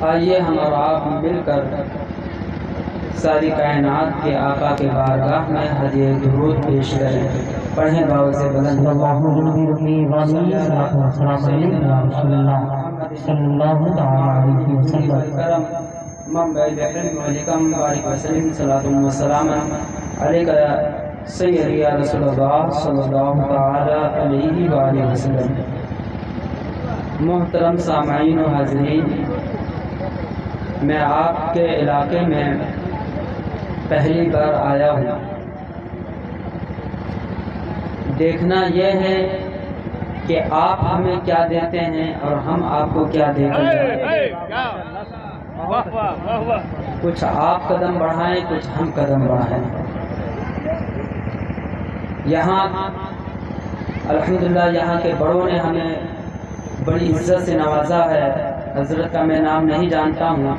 آئیے ہم اور آپ مل کر ساری کائنات کے آقا کے بارگاہ میں ہدیہ درود پیش کریں. پڑھیں باؤ سے بلند سیدی یا رسول اللہ صلی اللہ تعالی علیہ وآلہ وسلم. محترم سامعین و حاضرین، میں آپ کے علاقے میں پہلی بار آیا ہوں. دیکھنا یہ ہے کہ آپ ہمیں کیا دیتے ہیں اور ہم آپ کو کیا دیتے ہیں. کچھ آپ قدم بڑھائیں، کچھ ہم قدم بڑھائیں. یہاں الحمدللہ یہاں کے بڑوں نے ہمیں بڑی عزت سے نوازا ہے. حضرت کا میں نام نہیں جانتا ہوں،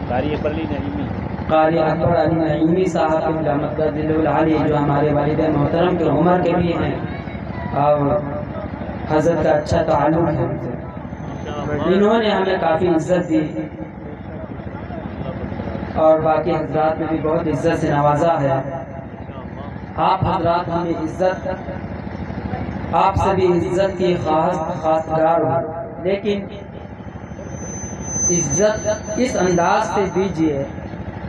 قاری اکبر علی نعیمی صاحب جو ہمارے والد محترم کے عمر کے بھی ہیں اور حضرت کا اچھا تعلق ہے. انہوں نے ہمیں کافی عزت دی اور باقی حضرات نے بھی بہت عزت سے نوازا ہے. آپ حضرات ہمیں عزت، آپ سے بھی عزت کی خواستگار ہوں، لیکن عزت اس انداز سے دیجیے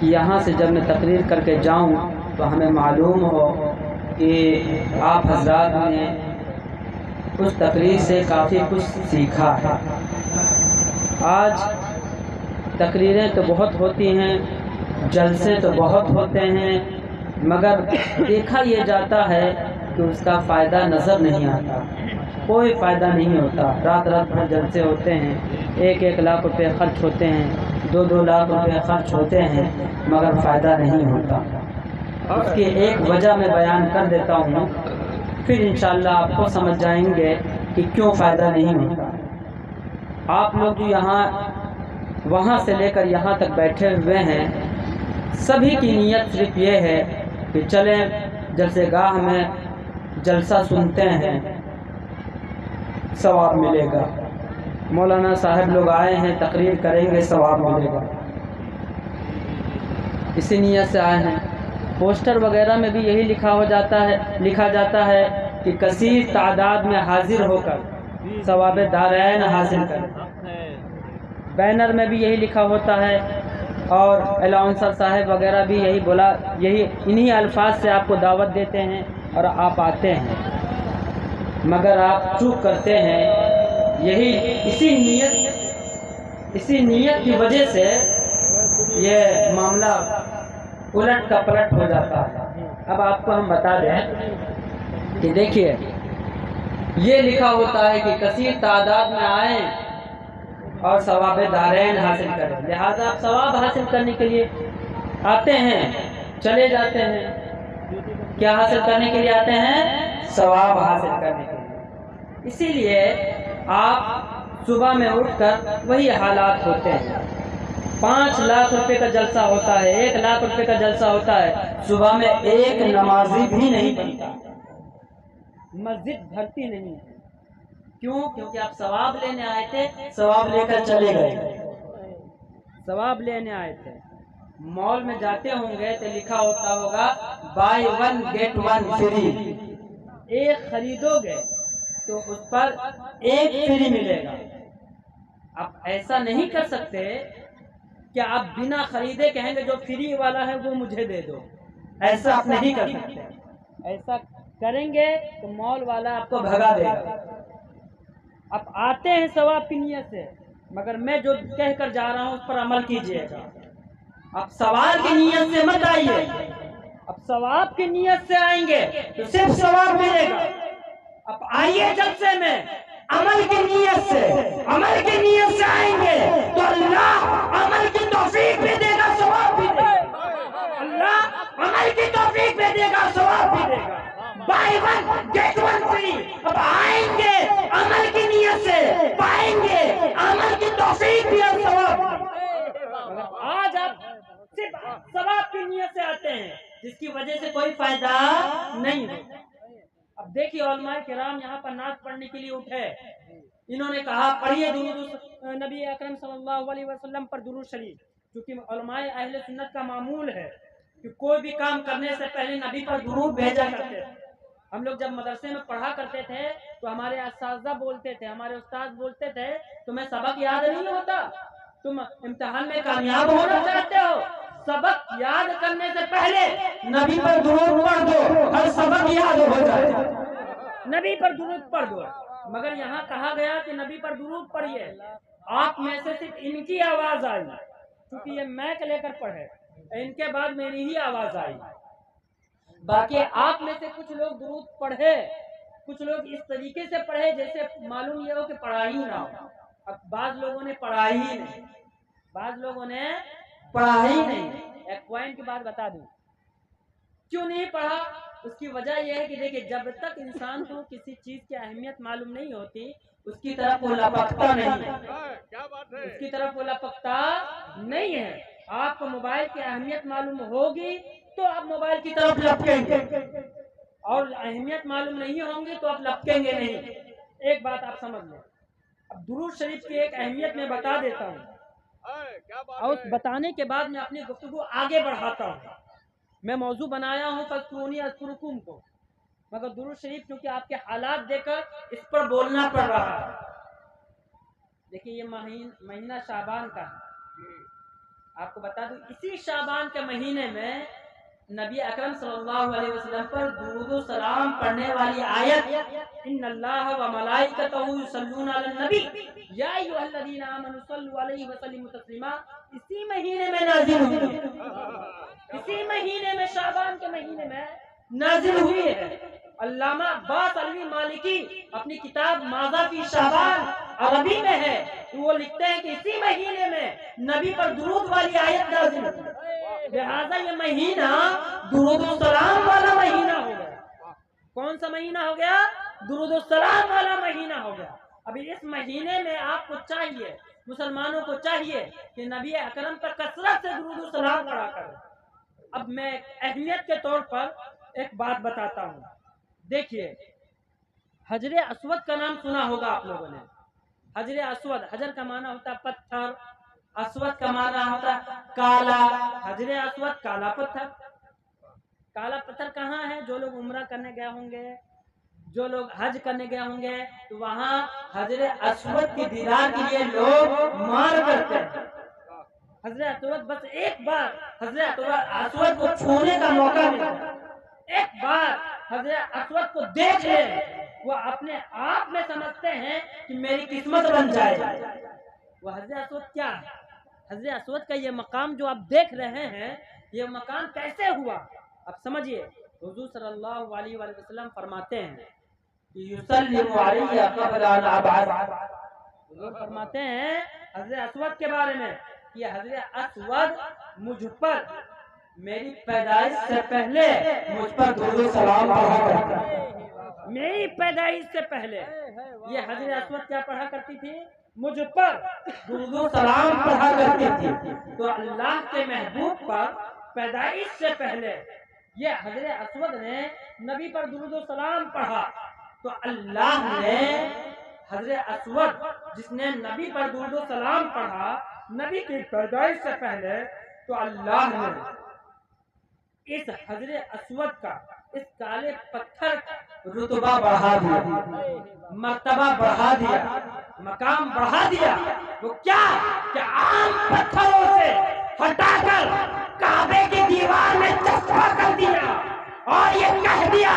کہ یہاں سے جب میں تقریر کر کے جاؤں تو ہمیں معلوم ہو کہ آپ حضرات نے اس تقریر سے کافی کچھ سیکھا ہے. آج تقریریں تو بہت ہوتی ہیں، جلسے تو بہت ہوتے ہیں، مگر دیکھا یہ جاتا ہے کہ اس کا فائدہ نظر نہیں آتا. کوئی فائدہ نہیں ہوتا. رات رات بھر جلسے ہوتے ہیں، 1-1 لاکھ روپے خرچ ہوتے ہیں، 2-2 لاکھ روپے خرچ ہوتے ہیں، مگر فائدہ نہیں ہوتا. اس کی ایک وجہ میں بیان کر دیتا ہوں، پھر انشاءاللہ آپ کو سمجھ جائیں گے کہ کیوں فائدہ نہیں ہوتا. آپ لوگ جو یہاں وہاں سے لے کر یہاں تک بیٹھے ہوئے ہیں، سبھی کی نیت صرف یہ ہے کہ چلیں جلسے گاہ میں جلسہ سنتے ہیں، ثواب ملے گا. مولانا صاحب لوگ آئے ہیں، تقریر کریں گے، ثواب ملے گا. اسی نیت سے آئے ہیں. پوسٹر وغیرہ میں بھی یہی لکھا جاتا ہے کہ کثیر تعداد میں حاضر ہو کر ثواب دارین حاصل کریں. بینر میں بھی یہی لکھا ہوتا ہے اور الاؤنسر صاحب وغیرہ بھی انہی الفاظ سے آپ کو دعوت دیتے ہیں اور آپ آتے ہیں، مگر آپ چوک کرتے ہیں. اسی نیت کی وجہ سے یہ معاملہ الٹ کا پلٹ ہو جاتا ہے. اب آپ کو ہم بتا دیں کہ دیکھیے یہ لکھا ہوتا ہے کہ کثیر تعداد میں آئیں اور ثواب دارین حاصل کریں. لہذا آپ ثواب حاصل کرنے کے لیے آتے ہیں، چلے جاتے ہیں. کیا حاصل کرنے کے لیے آتے ہیں؟ ثواب حاصل کرنے کے لیے. اسی لیے آپ صبح میں اٹھ کر وہی حالات ہوتے ہیں. 5 لاکھ روپے کا جلسہ ہوتا ہے، 1 لاکھ روپے کا جلسہ ہوتا ہے، صبح میں ایک نمازی بھی نہیں بنتا، مسجد بھرتی نہیں ہے. کیوں؟ کیونکہ آپ ثواب لینے آئے تھے، ثواب لے کر چلے گئے. ثواب لینے آئے تھے. مال میں جاتے ہوں گے تو لکھا ہوتا ہوگا بائی 1 get 1 فری. ایک خریدو گے تو اس پر 1 فری ملے گا. آپ ایسا نہیں کر سکتے کہ آپ بنا خریدے کہیں گے جو فری والا ہے وہ مجھے دے دو. ایسا آپ نہیں کر سکتے. ایسا کریں گے تو مال والا آپ کو بھگا دے گا. آپ آتے ہیں ثواب کی نیت سے، مگر میں جو کہہ کر جا رہا ہوں اس پر عمل کیجئے گا. آپ ثواب کی نیت سے مت آئیے. اب ثواب کی نیت سے آئیں گے تو صرف ثواب ملے گا. اب آئیے جلسے میں عمل کی نیت سے آئیں گے تو اللہ عمل کی توفیق بھی دے گا، ثواب بھی دے گا. اللہ عمل کی توفیق بھی دے گا، ثواب بھی دے گا. Buy 1 get 1 free. اب آئیں گے عمل کی نیت سے، پائیں گے عمل کی توفیق بھی اور ثواب بھی. آج آپ صرف ثواب کی نیت سے آتے ہیں، جس کی وجہ سے کوئی فائدہ نہیں ہوتا. اب دیکھیے علماء کرام یہاں پر نعت پڑھنے کے لیے اٹھے، انہوں نے کہا پڑھیے درود نبی اکرم صلی اللہ علیہ وسلم پر درود شریف، کیونکہ علماء اہل سنت کا معمول ہے کہ کوئی بھی کام کرنے سے پہلے نبی پر درود بھیجا کرتے تھے۔ ہم لوگ جب مدرسے میں پڑھا کرتے تھے تو ہمارے اساتذہ بولتے تھے، ہمارے استاد بولتے تھے تمہیں سبق یاد نہیں ہوتا، تم امتحان میں کامیاب ہونا چاہتے ہو، سبق یاد کرنے سے پہلے نبی پر درود پڑھ دو، ہر سبق یاد ہو جائے گا، نبی پر درود پڑھ دو۔ مگر یہاں کہا گیا کہ نبی پر درود پڑھیے، آپ میں سے صرف ان کی آواز آئی، کیونکہ یہ میک لے کر پڑھے، ان کے بعد میری ہی آواز آئی، باقی آپ میں سے کچھ لوگ درود پڑھے، کچھ لوگ اس طریقے سے پڑھے جیسے معلوم یہ ہو کہ پڑھا ہی نہ ہو۔ اب بعض لوگوں نے پڑھا ہی نہیں، بعض لوگوں نے پڑھا ہی نہیں۔ ایک پوائنٹ کی بات بتا دوں کیوں نہیں پڑھا، اس کی وجہ یہ ہے کہ دیکھیں جب تک انسان کو کسی چیز کی اہمیت معلوم نہیں ہوتی اس کی طرف وہ لپکتا نہیں ہے، اس کی طرف وہ لپکتا نہیں ہے۔ آپ کو موبائل کی اہمیت معلوم ہوگی تو آپ موبائل کی طرف لپکیں گے، اور اہمیت معلوم نہیں ہوں گی تو آپ لپکیں گے نہیں۔ ایک بات آپ سمجھ لیں، اب درود شریف کی ایک اہمیت میں بتا دیتا ہوں، اور بتانے کے بعد میں اپنی گفتگو آگے بڑھاتا ہوں۔ میں موضوع بنایا ہوں فاذکرونی اذکرکم کو، مگر درود شریف کیونکہ آپ کے حالات دیکھ کر اس پر بولنا پڑ رہا ہے۔ دیکھیں یہ مہینہ شعبان کا ہے، آپ کو بتا دوں اسی شعبان کے مہینے میں نبی اکرم صلی اللہ علیہ وسلم پر درود و سلام پڑھنے والی آیت ان اللہ و ملائکتہ یصلون علی النبی یا ایھا الذین آمنوا صلوا علیہ وسلموا تسلیما اسی مہینے میں نازل ہوئی ہے، اسی مہینے میں شعبان کے مہینے میں نازل ہوئی ہے۔ علامہ عباس علوی مالکی اپنی کتاب ماذا فی شعبان عربی میں ہے، وہ لکھتے ہیں کہ اسی مہینے میں نبی پر درود والی آیت نازل ہوئی، لہذا یہ مہینہ درود و سلام والا مہینہ ہو گیا۔ کون سا مہینہ ہو گیا؟ درود و سلام والا مہینہ ہو گیا۔ ابھی اس مہینے میں آپ کو چاہیے، مسلمانوں کو چاہیے کہ نبی اکرم پر کثرت سے درود و سلام پڑھا کریں۔ اب میں اہمیت کے طور پر ایک بات بتاتا ہوں، دیکھیے حجر اسود کا نام سنا ہوگا آپ لوگوں نے، حجر اسود، حجر کا معنی ہوتا ہے پتھر، اسود کا معنی ہوتا ہے کالا، حجر اسود کالا پتھر۔ کالا پتھر کہاں ہے؟ جو لوگ عمرہ کرنے گئے ہوں گے، جو لوگ حج کرنے گئے ہوں گے تو وہاں حجر اسود کی دیدار کے لیے لوگ مار کرتے ہیں۔ حجر اسود بس ایک بار حجر اسود کو چھونے کا موقع ملا، ایک بار حجر اسود کو دیکھ لیں، وہ اپنے آپ میں سمجھتے ہیں کہ میری قسمت بن جائے۔ وہ حجر اسود کیا ہے؟ حجر اسود کا یہ مقام جو آپ دیکھ رہے ہیں، یہ مقام کیسے ہوا؟ اب سمجھیے، حضور صلی اللہ علیہ وآلہ وسلم فرماتے ہیں کہ یسلم علیہ قبل ان ابعث، حضور فرماتے ہیں حجر اسود کے بارے میں کہ حجر اسود مجھ پر میری پیدائش سے پہلے مجھ پر درود و سلام پڑھا کرتا ہے، میری پیدائش سے پہلے یہ حجر اسود کیا پڑھا کرتی تھی؟ مجھ پر درود و سلام پڑھا کرتی تھی۔ تو اللہ کے محبوب پر پیدائش سے پہلے یہ حجر اسود نے نبی پر درود و سلام پڑھا، تو اللہ نے حجر اسود جس نے نبی پر درود و سلام پڑھا نبی کی پیدائش سے پہلے، تو اللہ نے اس حجر اسود کا، اس کالے پتھر کا رتبہ بڑھا دیا، مرتبہ بڑھا دیا، مقام بڑھا دیا۔ وہ کیا کہ عام پتھروں سے ہٹا کر کعبے کی دیوار میں چسپاں کر دیا، اور یہ کہہ دیا،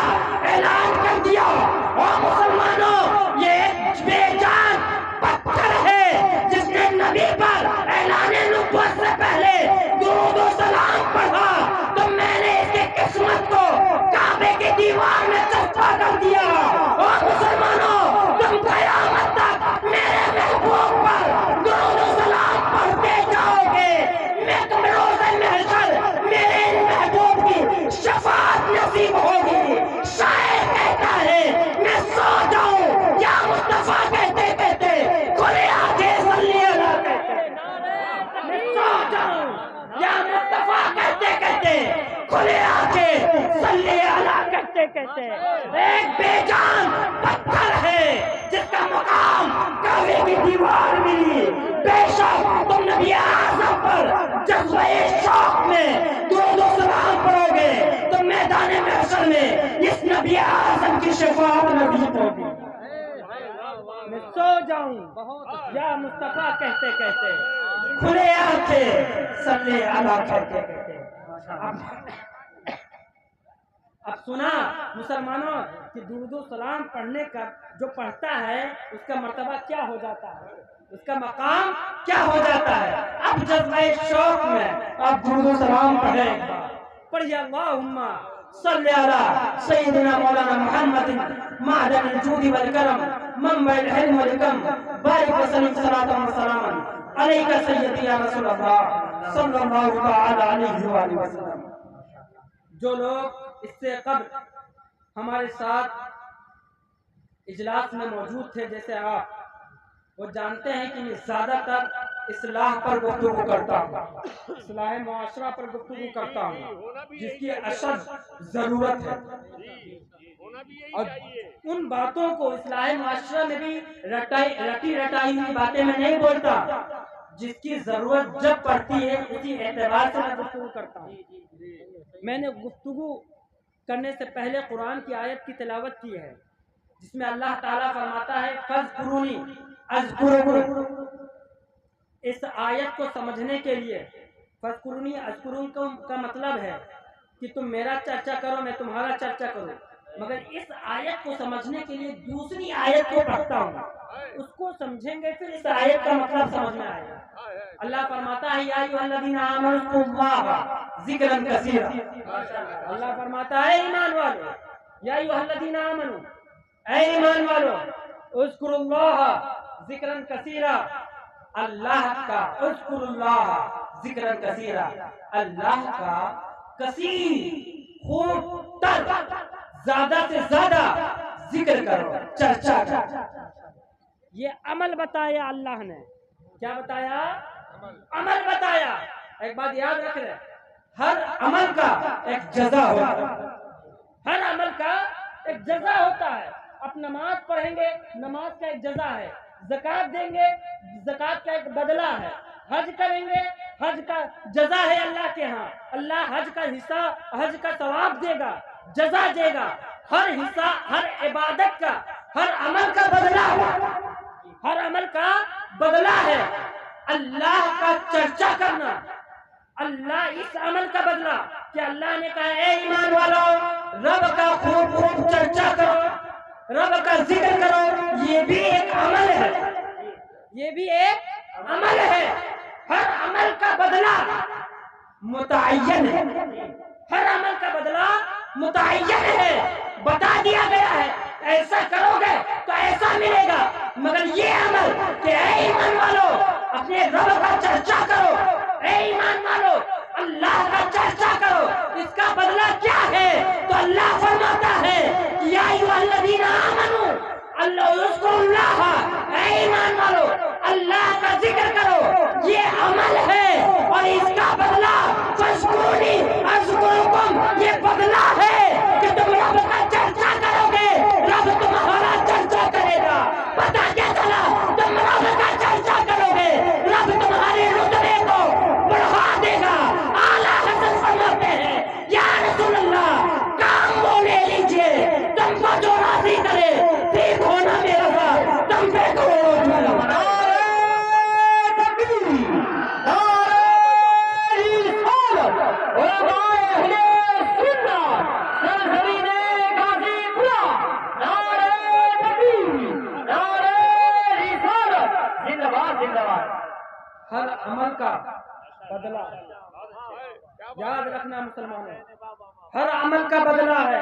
اعلان کر دیا، اور مسلمانوں یہ ایک بے جان پتھر ہے جس نے نبی پر اعلان نبوت سے پہلے درود و سلام پڑھا، تو میں نے اس کی قسمت کو کعبے کی دیوار میں چسپاں کر دیا، اور مسلمانوں تم قیامت تک میرے محبوب پر درود و سلام پڑھتے جاؤ گے، میں تم روز محشر میرے ان محبوب کی شفاعت نصیب ہوگی۔ شاعر کہتا ہے میں سو جاؤں یا مصطفیٰ کہتے کہتے کھلے آنکھیں صلی اللہ کہتے، میں سو جاؤں یا مصطفیٰ کہتے کہتے کھلے آنکھیں صلی اللہ کہتے کہتے ہیں ایک بے جان پتھر ہے جس کا مقام کعبے کی دیوار ملی. بے شک تم نبی اعظم پر جذبہ شوق میں درود و سلام پڑھو گے تو میدان محشر میں اس نبی اعظم کی شفاعت نصیب ہوگی. میں سو جاؤں یا مصطفیٰ کہتے کہتے کھلے آنکھیں صلی اللہ کہتے کہتے. اب سنا مسلمانوں کہ درود و سلام پڑھنے کا جو پڑھتا ہے اس کا مرتبہ کیا ہو جاتا ہے, اس کا مقام کیا ہو جاتا ہے. اب جذبہ شوق میں آپ درود و سلام پڑھیں, پڑھیے اللہم صلی علی سیدنا مولانا محمد معدن الجود والکرم منبع العلم والحکم بارک وسلم صلاۃ و سلاما علیک سیدی یا رسول اللہ صلی اللہ تعالی علیہ وآلہ وسلم. جو لوگ اس سے قبل ہمارے ساتھ اجلاس میں موجود تھے جیسے آپ, وہ جانتے ہیں کہ میں زیادہ تر اصلاح پر گفتگو کرتا ہوں, اصلاح معاشرہ پر گفتگو کرتا ہوں جس کی اشد ضرورت ہے. اور ان باتوں کو اصلاح معاشرہ میں بھی رٹی رٹائی ہوئی باتیں میں نہیں بولتا, جس کی ضرورت جب پڑتی ہے اسی اعتبار سے میں گفتگو کرتا ہوں. میں نے گفتگو کرنے سے پہلے قرآن کی آیت کی تلاوت کی ہے جس میں اللہ تعالیٰ فرماتا ہے فاذکرونی اذکرکم. اس آیت کو سمجھنے کے لیے فاذکرونی اذکرکم کا مطلب ہے کہ تم میرا چرچا کرو میں تمہارا چرچا کروں, مگر اس آیت کو سمجھنے کے لیے دوسری آیت کو پڑھتا ہوں, اس کو سمجھیں گے پھر اس آیت کا مطلب سمجھ میں آئے گا. اللہ فرماتا ہے یا ایھا الذین آمنوا اذکروا اللہ ذکرا کثیرا. اللہ فرماتا ہے ایمان والو, یا ایھا الذین آمنوا, اے ایمان والو, اذکروا اللہ ذکرا کثیرا, اللہ کا اذکروا اللہ ذکرا کثیرا, اللہ کا کثیر خوب تر زیادہ سے زیادہ ذکر کرو, چرچا کرو. یہ عمل بتایا اللہ نے, کیا بتایا؟ عمل بتایا. ایک بات یاد رکھ رہے, ہر عمل کا ایک جزا ہوتا ہے, ہر عمل کا ایک جزا ہوتا ہے. اب نماز پڑھیں گے, نماز کا ایک جزا ہے. زکوٰۃ دیں گے, زکوٰۃ کا ایک بدلہ ہے. حج کریں گے, حج کا جزا ہے اللہ کے ہاں. اللہ حج کا حصہ, حج کا ثواب دے گا, جزا دے گا. ہر حصہ, ہر عبادت کا, ہر عمل کا بدلہ ہے, ہر عمل کا بدلہ ہے. اللہ کا چرچا کرنا, اللہ اس عمل کا بدلہ کہ اللہ نے کہا اے ایمان والو رب کا خوب خوب چرچا کرو, رب کا ذکر کرو. یہ بھی ایک عمل ہے, یہ بھی ایک عمل ہے. ہر عمل کا بدلہ متعین ہے, ہر عمل کا بدلہ متعین ہے. بتا دیا گیا ہے ایسا کرو گے تو ایسا ملے گا. مگر یہ عمل کہ اے ایمان والو اپنے رب کا چرچا کرو, اے ایمان والو اللہ کا چرچا کرو, اس کا بدلہ کیا ہے؟ تو اللہ فرماتا ہے یا ایھا الذین آمنوا اللہ اذکروا اللہ, اے ایمان والو اللہ کا ذکر کرو. یہ عمل ہے اور اس کا بدلہ فاذکرونی اذکرکم, یہ بدلہ ہے کہ تم رب کا چرچا کرو گے, رب تمہارا چرچا کرے گا. پتہ کیا چلا؟ تم رب کا چرچا کرو گے, رب تمہارے رتبے کو بڑھا دے گا. اعلیٰ حضرت فرماتے ہیں یا رسول اللہ کام وہ لے لیجئے تم کو جو راضی کرے, ٹھیک ہونا میرا ساتھ, تم پہ کروڑوں جھولا. ہر عمل کا بدلہ, یاد رکھنا مسلمانوں, ہر عمل کا بدلہ ہے.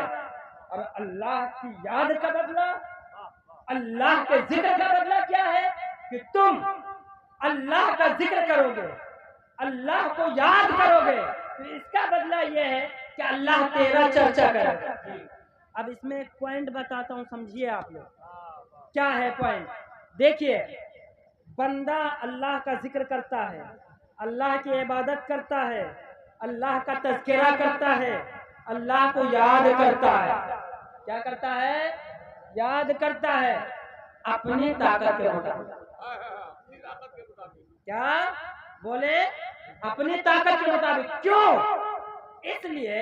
اور اللہ کی یاد کا بدلہ, اللہ کے ذکر کا بدلہ کیا ہے کہ تم اللہ کا ذکر کرو گے, اللہ کو یاد کرو گے, تو اس کا بدلہ یہ ہے کہ اللہ تیرا چرچا کرے گا. اب اس میں ایک پوائنٹ بتاتا ہوں, سمجھیے آپ لوگ. کیا ہے پوائنٹ؟ دیکھیے, بندہ اللہ کا ذکر کرتا ہے, اللہ کی عبادت کرتا ہے, اللہ کا تذکرہ کرتا ہے, اللہ کو یاد کرتا ہے. کیا کرتا ہے؟ یاد کرتا ہے اپنی طاقت کے مطابق. کیا بولے؟ اپنی طاقت کے مطابق. کیوں؟ اس لیے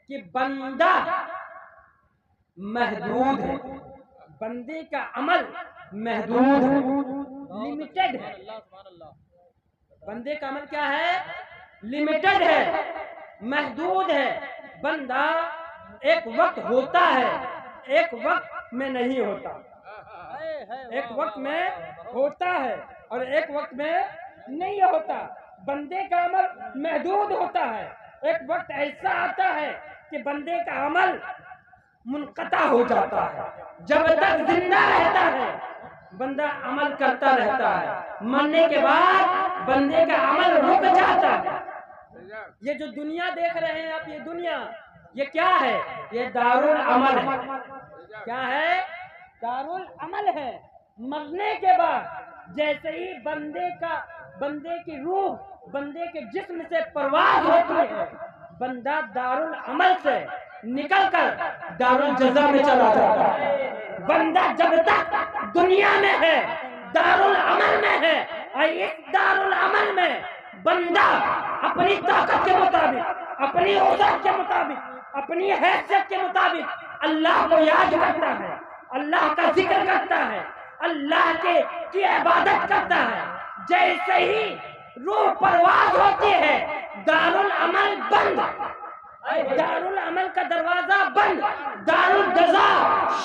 کہ بندہ محدود ہے. بندے کا عمل محدود ہے، لمیٹڈ ہے. بندے کا عمل کیا ہے؟ لمیٹڈ ہے، محدود ہے. بندہ ایک وقت ہوتا ہے، ایک وقت میں نہیں ہوتا. ایک وقت میں ہوتا ہے اور ایک وقت میں نہیں ہوتا. بندے کا عمل محدود ہوتا ہے. ایک وقت ایسا آتا ہے کہ بندے کا عمل منقطع ہو جاتا ہے. جب تک زندہ رہتا ہے بندہ عمل کرتا رہتا ہے، مرنے کے بعد بندے کا عمل رک جاتا ہے. یہ جو دنیا دیکھ رہے ہیں آپ، یہ دنیا یہ کیا ہے؟ یہ دارالعمل ہے. کیا ہے؟ دارالعمل ہے. مرنے کے بعد جیسے ہی بندے کی روح بندے کے جسم سے پرواز ہوتی ہے، بندہ دارالعمل سے نکل کر دارالجزا میں چلا جاتا ہے. بندہ جب تک دنیا میں ہے دارالعمل میں ہے، اور اس دارالعمل میں بندہ اپنی طاقت کے مطابق، اپنی وسعت کے مطابق، اپنی حیثیت کے مطابق اللہ کو یاد کرتا ہے، اللہ کا ذکر کرتا ہے، اللہ کی عبادت کرتا ہے. جیسے ہی روح پرواز ہوتی ہے دارالعمل بند، دارالعمل کا دروازہ بند، دارالجزا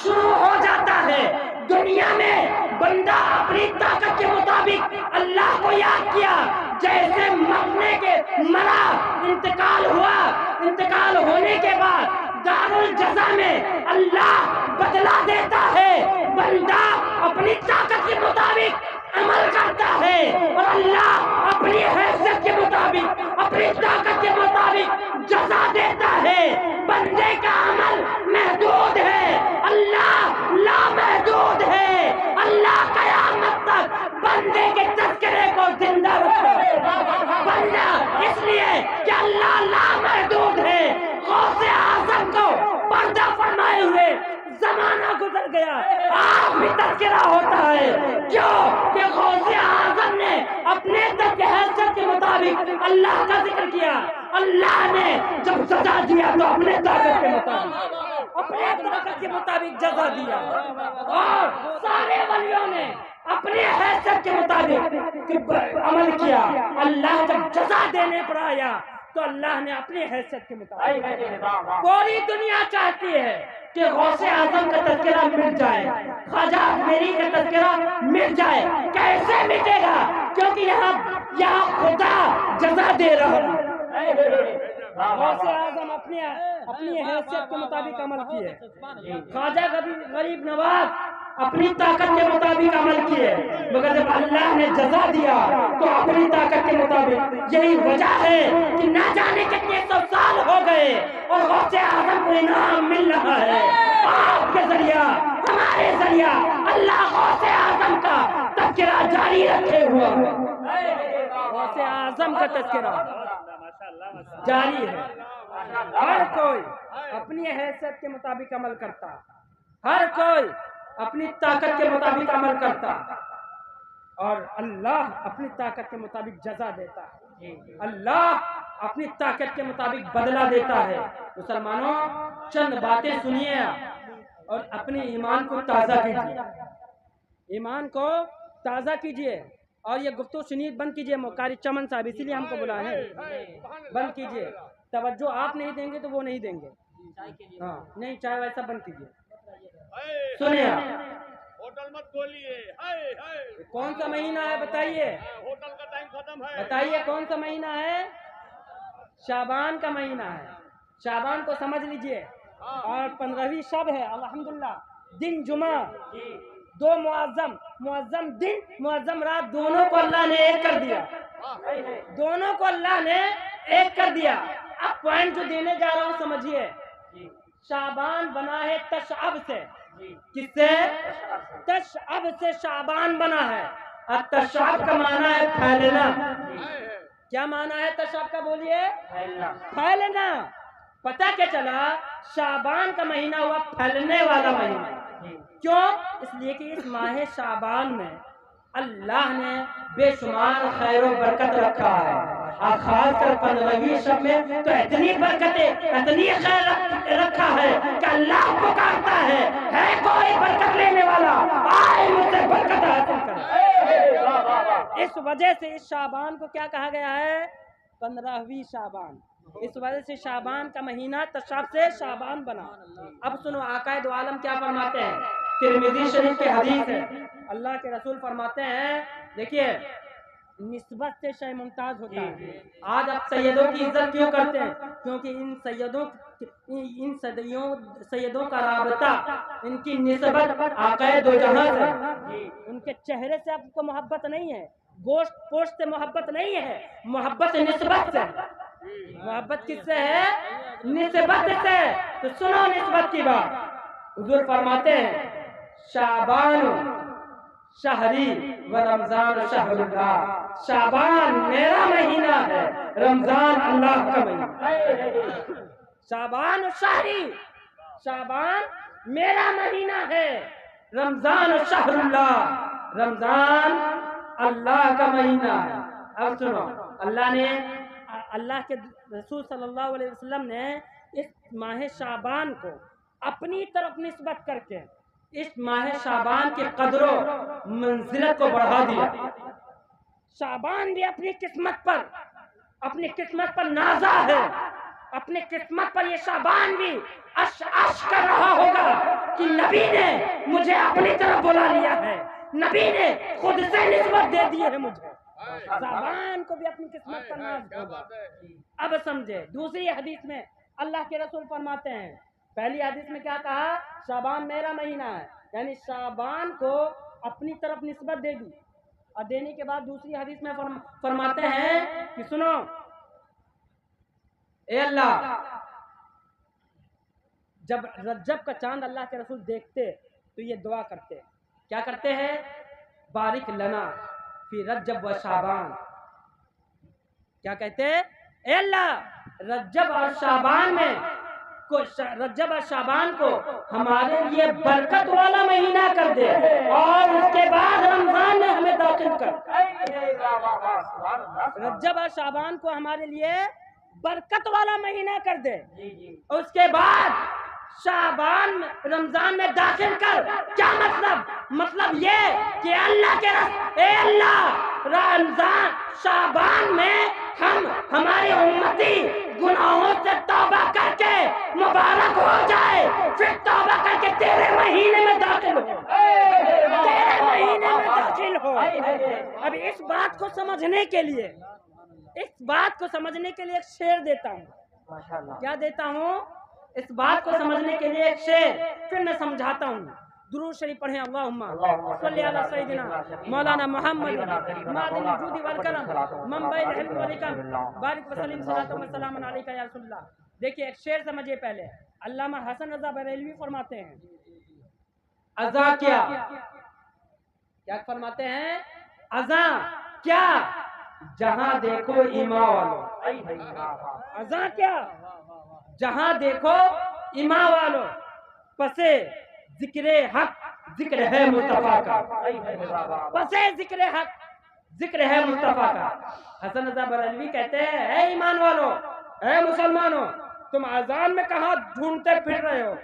شروع ہو جاتا ہے. دنیا میں بندہ اپنی طاقت کے مطابق اللہ کو یاد کیا، جیسے مرنے کے مرا، انتقال ہوا، انتقال ہونے کے بعد دارالجزا میں اللہ بدلا دیتا ہے. بندہ اپنی طاقت کے مطابق عمل کرتا ہے اور اللہ اپنی حیثیت کے مطابق، اپنی طاقت کے مطابق جزا دیتا ہے. بندے کا عمل محدود ہے، اللہ لامحدود ہے. اللہ قیامت تک بندے کے تذکرے کو زندہ رکھتا ہے. بندہ اس لیے کہ اللہ لامحدود ہے. غوث اعظم کو پردہ فرمائے ہوئے زمانہ گزر گیا، آپ بھی تذکرہ ہوتا ہے. کیوں کہ غوث اعظم نے اپنے حیثیت کے مطابق اللہ کا ذکر کیا. اللہ نے جب سزا دیا تو اپنے طاقت کے مطابق، اپنے طاقت کے مطابق جزا دیا. اور سارے ولیوں نے اپنے حیثیت کے مطابق عمل کیا. اللہ جب جزا دینے پر آیا تو اللہ نے اپنی حیثیت کے مطابق. پوری دنیا چاہتی ہے کہ غوث اعظم کا تذکرہ مٹ جائے، خواجہ اجمیری کا تذکرہ مٹ جائے. کیسے مٹے گا؟ کیونکہ یہاں خدا جزا دے رہا ہے. غوث اعظم اپنی حیثیت کے مطابق عمل کیے، خواجہ غریب نواز اپنی طاقت کے مطابق عمل کیے، مگر جب اللہ نے جزا دیا تو اپنی طاقت کے مطابق. یہی وجہ ہے کہ نہ جانے کتنے سو سال ہو گئے اور غوث اعظم کو انعام مل رہا ہے. آپ کے ذریعہ، ہمارے ذریعہ اللہ غوث اعظم کا تذکرہ جاری رکھے ہوا. غوث اعظم کا تذکرہ جاری ہے. ہر کوئی اپنی حیثیت کے مطابق عمل کرتا، ہر کوئی اپنی طاقت کے مطابق عمل کرتا، اور اللہ اپنی طاقت کے مطابق جزا دیتا ہے. اللہ اپنی طاقت کے مطابق بدلہ دیتا ہے. مسلمانوں، چند باتیں سنیے اور اپنے ایمان کو تازہ کیجیے. ایمان کو تازہ کیجیے اور یہ گفتگو سنیے، بند کیجیے. قاری چمن صاحب اسی لیے ہم کو بلائے ہیں، بند کیجیے. توجہ آپ نہیں دیں گے تو وہ نہیں دیں گے. ہاں نہیں، چائے ویسا بند کیجیے. سنیے، ہوٹل مت کھولیے. کون سا مہینہ ہے بتائیے؟ ہوٹل کا ٹائم ختم ہے. بتائیے کون سا مہینہ ہے؟ شعبان کا مہینہ ہے. شعبان کو سمجھ لیجئے. اور 15ویں شب ہے الحمدللہ. دن جمعہ، دو معظم دن معظم رات، دونوں کو اللہ نے ایک کر دیا. دونوں کو اللہ نے ایک کر دیا. اب پوائنٹ جو دینے جا رہا ہوں سمجھیے. شعبان بنا ہے تشعب سے. کس سے؟ تشعب سے شعبان بنا ہے. اور تشعب کا معنی ہے پھیلنا. کیا معنی ہے تشعب کا؟ بولیے. پھیلنا. پتہ کیا چلا؟ شعبان کا مہینہ ہوا پھلنے والا مہینہ. کیوں؟ اس لیے کہ اس ماہ شعبان میں اللہ نے بے شمار خیر و برکت رکھا ہے، اور خاص کر 15ویں شب میں تو اتنی برکتیں، اتنی خیر رکھا ہے کہ اللہ پکارتا ہے کوئی برکت لینے والا آئے مجھ سے برکت حاصل کرے. اس وجہ سے اس شعبان کو کیا کہا گیا ہے؟ 15ویں شعبان. اس وجہ سے شعبان کا مہینہ تشاب سے شعبان بنا. اب سنو آقا دو عالم کیا فرماتے ہیں. ترمذی شریف کے حدیث ہے، اللہ کے رسول فرماتے ہیں، دیکھیے نسبت سے شے ممتاز ہوتا ہے. آج آپ سیدوں کی عزت کیوں کرتے ہیں؟ کیونکہ ان سیدوں کا رابطہ، ان کی نسبت آقا دو جہاں سے. ان کے چہرے سے آپ کو محبت نہیں ہے، گوشت پوشت سے محبت نہیں ہے، محبت نسبت سے. محبت کس سے ہے؟ نسبت سے. تو سنو نسبت کی بات. حضور فرماتے ہیں شعبان شہری و رمضان شہر اللہ. شعبان میرا مہینہ ہے، رمضان اللہ کا مہینہ. شعبان شہری، شعبان میرا مہینہ ہے، رمضان شہر اللہ، رمضان اللہ کا مہینہ ہے. اب سنو، اللہ کے رسول صلی اللہ علیہ وسلم نے اس ماہ شعبان کو اپنی طرف نسبت کر کے اس ماہ شعبان کی قدر و منزلت کو بڑھا دیا. شعبان بھی اپنی قسمت پر نازا ہے. اپنی قسمت پر یہ شعبان بھی عش کر رہا ہوگا کہ نبی نے مجھے اپنی طرف بلا لیا ہے، نبی نے خود سے نسبت دے دی ہے مجھے. شعبان کو بھی اپنی قسمت پر ناز ہوگا. اب سمجھے دوسری حدیث میں اللہ کے رسول فرماتے ہیں، پہلی حدیث میں کیا کہا؟ شعبان میرا مہینہ ہے، یعنی شعبان کو اپنی طرف نسبت دے دی. اور دینے کے بعد دوسری حدیث میں فرماتے ہیں کہ سنو اے اللہ، جب رجب کا چاند اللہ کے رسول دیکھتے تو یہ دعا کرتے. کیا کرتے ہیں؟ بارک لنا فی رجب و شعبان. کیا کہتے؟ اے اللہ رجب اور شعبان کو ہمارے لیے برکت والا مہینہ کر دے، اور اس کے بعد رمضان میں ہمیں داخل کر. رجب اور شعبان کو ہمارے لیے برکت والا مہینہ کر دے، اور اس کے بعد شعبان رمضان میں داخل کر. کیا مطلب یہ کہ اللہ کے اے اللہ رمضان شعبان میں ہماری امتی گناہوں سے توبہ کر کے مبارک ہو جائے، پھر توبہ کر کے تیرے مہینے میں داخل ہو. اب اس بات کو سمجھنے کے لیے ایک شعر دیتا ہوں. کیا دیتا ہوں؟ اس بات کو سمجھنے کے لیے ایک شعر، پھر میں سمجھاتا ہوں. درود شریف پڑھیں. اللہم صلی علی سیدنا مولانا محمد معدن الجود والکرم منبع العلم والحکم بارک وسلم صلاۃ و سلام علیک یا رسول اللہ. دیکھیے ایک شعر سمجھیے پہلے. علامہ حسن رضا بریلوی فرماتے ہیں اذاں کیا فرماتے ہیں؟ اذاں کیا جہاں دیکھو ایماں والو. اذاں کیا جہاں دیکھو ایماں والو، پسے ذکر حق ذکر ہے مصطفیٰ کا. پسے ذکر حق ذکر ہے مصطفیٰ کا. حسن رضا بریلوی کہتے ہیں اے ایمان والو، اے مسلمانوں، تم اذان میں کہاں ڈھونڈتے پھر رہے ہو؟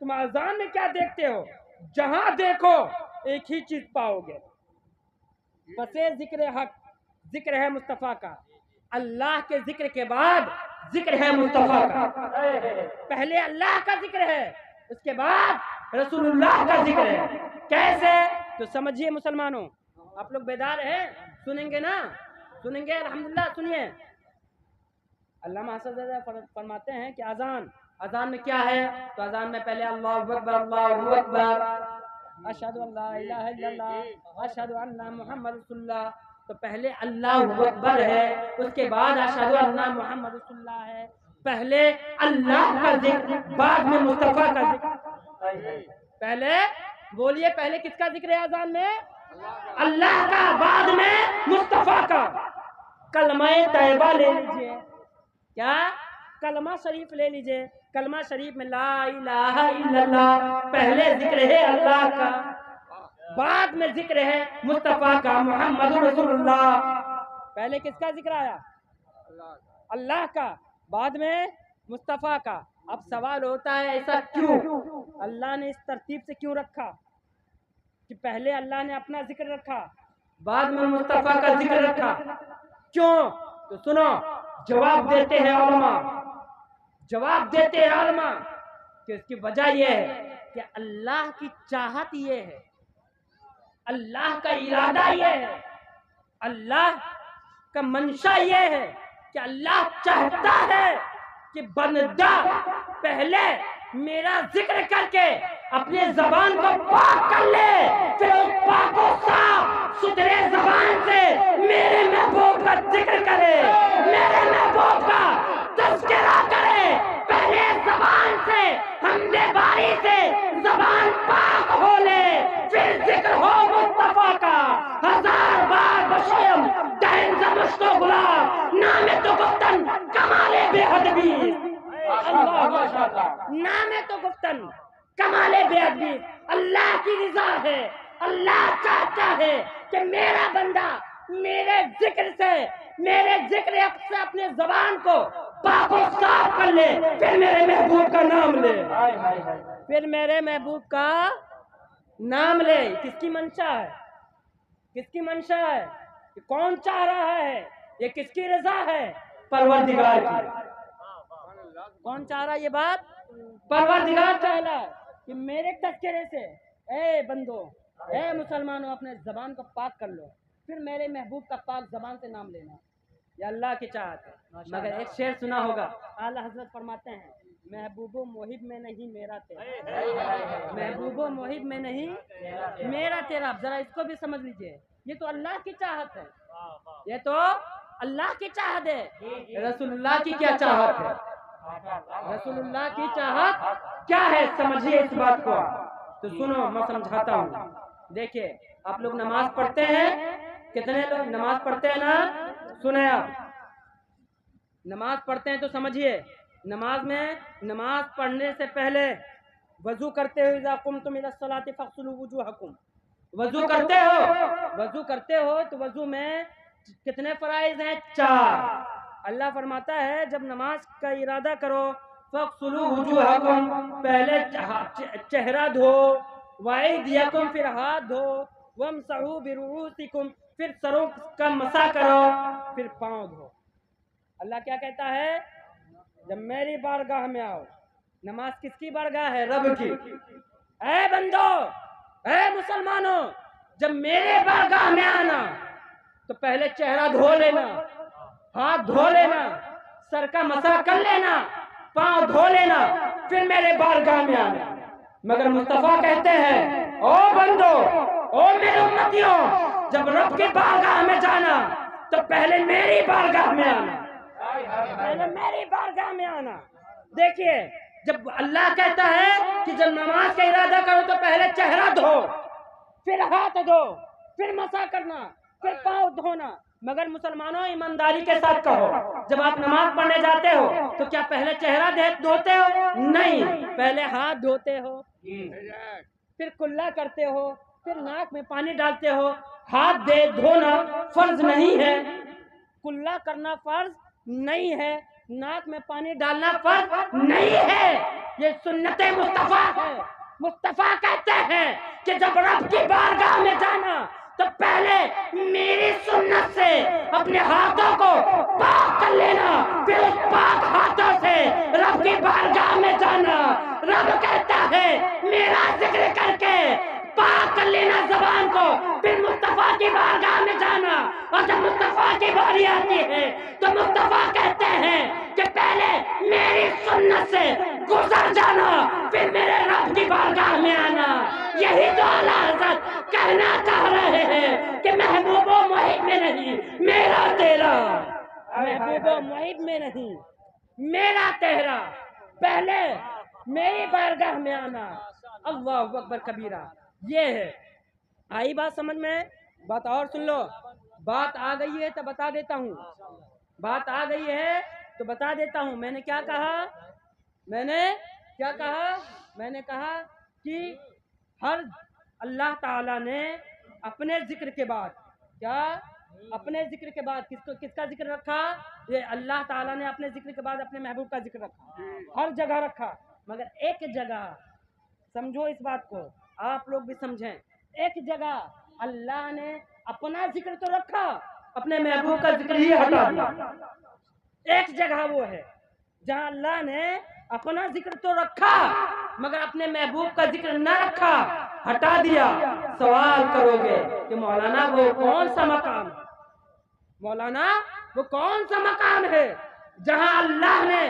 تم اذان میں کیا دیکھتے ہو؟ جہاں دیکھو ایک ہی چیز پاؤ گے، پسے ذکر حق ذکر ہے مصطفیٰ کا. اللہ کے ذکر کے بعد ذکر ہے مصطفیٰ کا. پہلے اللہ کا ذکر ہے، اس کے بعد رسول اللہ کا ذکر ہے. کیسے؟ تو سمجھیے مسلمانوں، آپ لوگ بیدار ہیں؟ سنیں گے نا؟ سنیں گے الحمدللہ. سنیے علامہ حسن رضا فرماتے ہیں کہ اذان میں کیا ہے؟ تو اذان میں پہلے اللہ اکبر اللہ اکبر اشہد ان لا الہ الا اللہ اشہد ان محمد رسول اللہ. تو پہلے اللہ اکبر ہے، اس کے بعد اشہد ان محمد رسول اللہ ہے. پہلے اللہ کا ذکر، بعد میں مصطفیٰ کا ذکر. پہلے بولیے، پہلے کس کا ذکر ہے اذان میں؟ اللہ کا، بعد میں مصطفیٰ کا. کلمہ طیبہ لے لیجئے. کیا؟ کلمہ شریف لے لیجئے، کلمہ شریف میں لا الہ الا اللہ پہلے ذکر ہے اللہ کا، بعد میں ذکر ہے مصطفیٰ کا، محمد رسول اللہ۔ پہلے کس کا ذکر آیا؟ اللہ کا، بعد میں مصطفیٰ کا۔ اب سوال ہوتا ہے ایسا کیوں؟ اللہ نے اس ترتیب سے کیوں رکھا کہ پہلے اللہ نے اپنا ذکر رکھا، بعد میں مصطفیٰ کا ذکر رکھا؟ کیوں؟ تو سنو، جواب دیتے ہیں علماء، جواب دیتے ہیں علماء کہ اس کی وجہ یہ ہے کہ اللہ کی چاہت یہ ہے، اللہ کا ارادہ یہ ہے، اللہ کا منشا یہ ہے کہ اللہ چاہتا ہے کہ بندہ پہلے میرا ذکر کر کے اپنے زبان کو پاک کر لے، پھر اس پاک و صاف ستھرے زبان سے میرے محبوب کا ذکر کرے، میرے محبوب کا تذکرہ کرے۔ پہلے زبان سے حمد باری سے زبان پاک ہو لے، پھر ذکر ہو مصطفیٰ کا۔ ہزار بار بشیم دہن سے مشکو گلاب نام تو گفتن کمال بے ادبی، نام تو گفتن کمال بے ادبی۔ اللہ کی رضا ہے، اللہ چاہتا ہے کہ میرا بندہ میرے ذکر سے، میرے ذکر سے اپنے زبان کو پاک و صاف کر لے، پھر میرے محبوب کا نام لے، پھر میرے محبوب کا نام لے۔ کس کی منشا ہے؟ کس کی منشا ہے؟ یہ کون چاہ رہا ہے؟ یہ کس کی رضا ہے؟ پروردگار کی۔ کون چاہ رہا ہے یہ بات؟ پروردگار چاہ رہا ہے کہ میرے تذکرے سے اے بندو، اے مسلمانوں، اپنے زبان کو پاک کر لو، پھر میرے محبوب کا پاک زبان سے نام لینا۔ یہ اللہ کی چاہت ہے۔ مگر ایک شعر سنا ہوگا، اعلیٰ حضرت فرماتے ہیں محبوب و محب میں نہیں میرا تیرا، محبوب و محب میں نہیں میرا تیرا۔ ذرا اس کو بھی سمجھ لیجئے، یہ تو اللہ کی چاہت ہے، یہ تو اللہ کی چاہت ہے۔ رسول اللہ کی کیا چاہت ہے؟ رسول اللہ کی چاہت کیا ہے؟ سمجھیے اس بات کو۔ تو سنو، میں سمجھاتا ہوں۔ دیکھیے، آپ لوگ نماز پڑھتے ہیں، کتنے لوگ نماز پڑھتے ہیں نا؟ سنیں آپ، نماز پڑھتے ہیں تو سمجھیے، نماز میں، نماز پڑھنے سے پہلے وضو کرتے ہو، اذا قمتم الى الصلاة فاغسلوا وجوہکم، وضو کرتے ہو، وضو کرتے ہو تو وضو میں کتنے فرائض ہیں؟ 4۔ اللہ فرماتا ہے جب نماز کا ارادہ کرو فاغسلوا وجوہکم، پہلے چہرہ دھو، وایدیکم، پھر ہاتھ دھو، وامسحوا برؤوسکم، پھر سروں کا مسح کرو، پھر پاؤں دھو۔ اللہ کیا کہتا ہے؟ جب میری بارگاہ میں آؤ، نماز کس کی بارگاہ ہے؟ رب کی۔ اے بندو، اے مسلمانوں، جب میرے بارگاہ میں آنا تو پہلے چہرہ دھو لینا، ہاتھ دھو لینا، سر کا مسح کر لینا، پاؤں دھو لینا، پھر میرے بارگاہ میں آنا۔ مگر مصطفیٰ کہتے ہیں او بندو، او میرے امتیوں، جب رب کی بارگاہ میں جانا تو پہلے میری بارگاہ میں آنا، پہلے میری بارگاہ میں آنا۔ دیکھیے، جب اللہ کہتا ہے کہ جب نماز کا ارادہ کرو تو پہلے چہرہ دھو، پھر ہاتھ دھو، پھر مسح کرنا، پھر پاؤں دھونا۔ مگر مسلمانوں، ایمانداری کے ساتھ کہو، جب آپ نماز پڑھنے جاتے ہو تو کیا پہلے چہرہ دھوتے ہو؟ نہیں، پہلے ہاتھ دھوتے ہو، پھر کلا کرتے ہو، پھر ناک میں پانی ڈالتے ہو۔ ہاتھ دھونا فرض نہیں ہے، کلا کرنا فرض نہیں ہے، ناک میں پانی ڈالنا فرض نہیں ہے، یہ سنت مصطفیٰ ہے۔ مصطفیٰ کہتے ہیں کہ جب رب کی بارگاہ میں جانا تو پہلے میری سنت سے اپنے ہاتھوں کو پاک کر لینا، پھر اس پاک ہاتھوں سے رب کی بارگاہ میں جانا۔ رب کہتا ہے میرا ذکر کر کے پاک کر لینا زبان کو، پھر مصطفیٰ کی بارگاہ میں جانا۔ اور جب مصطفیٰ کی باری آتی ہے تو مصطفیٰ کہتے ہیں کہ پہلے میری سنت سے گزر جانا، پھر میرے رب کی بارگاہ میں آنا۔ یہی تو اعلیٰ حضرت کہنا چاہ رہے ہیں کہ محبوب و محب میں نہیں میرا تیرا، محبوب و محب میں نہیں میرا تیرا، پہلے میری بارگاہ میں آنا۔ اللہ اکبر کبیرہ، یہ ہے۔ آئی بات سمجھ میں؟ بات اور سن لو، بات آ گئی ہے تو بتا دیتا ہوں، بات آ گئی ہے تو بتا دیتا ہوں میں نے کیا کہا، میں نے کہا کہ ہر اللہ تعالیٰ نے اپنے ذکر کے بعد اپنے ذکر کے بعد کس کا ذکر رکھا؟ یہ اللہ تعالیٰ نے اپنے ذکر کے بعد اپنے محبوب کا ذکر رکھا، ہر جگہ رکھا، مگر ایک جگہ سمجھو اس بات کو، آپ لوگ بھی سمجھیں، ایک جگہ اللہ نے اپنا ذکر تو رکھا، اپنے محبوب کا ذکر ہی ہٹا دیا۔ ایک جگہ وہ ہے جہاں اللہ نے اپنا ذکر تو رکھا مگر اپنے محبوب کا ذکر نہ رکھا، ہٹا دیا۔ سوال کرو گے کہ مولانا وہ کون سا مقام ہے؟ مولانا وہ کون سا مقام ہے جہاں اللہ نے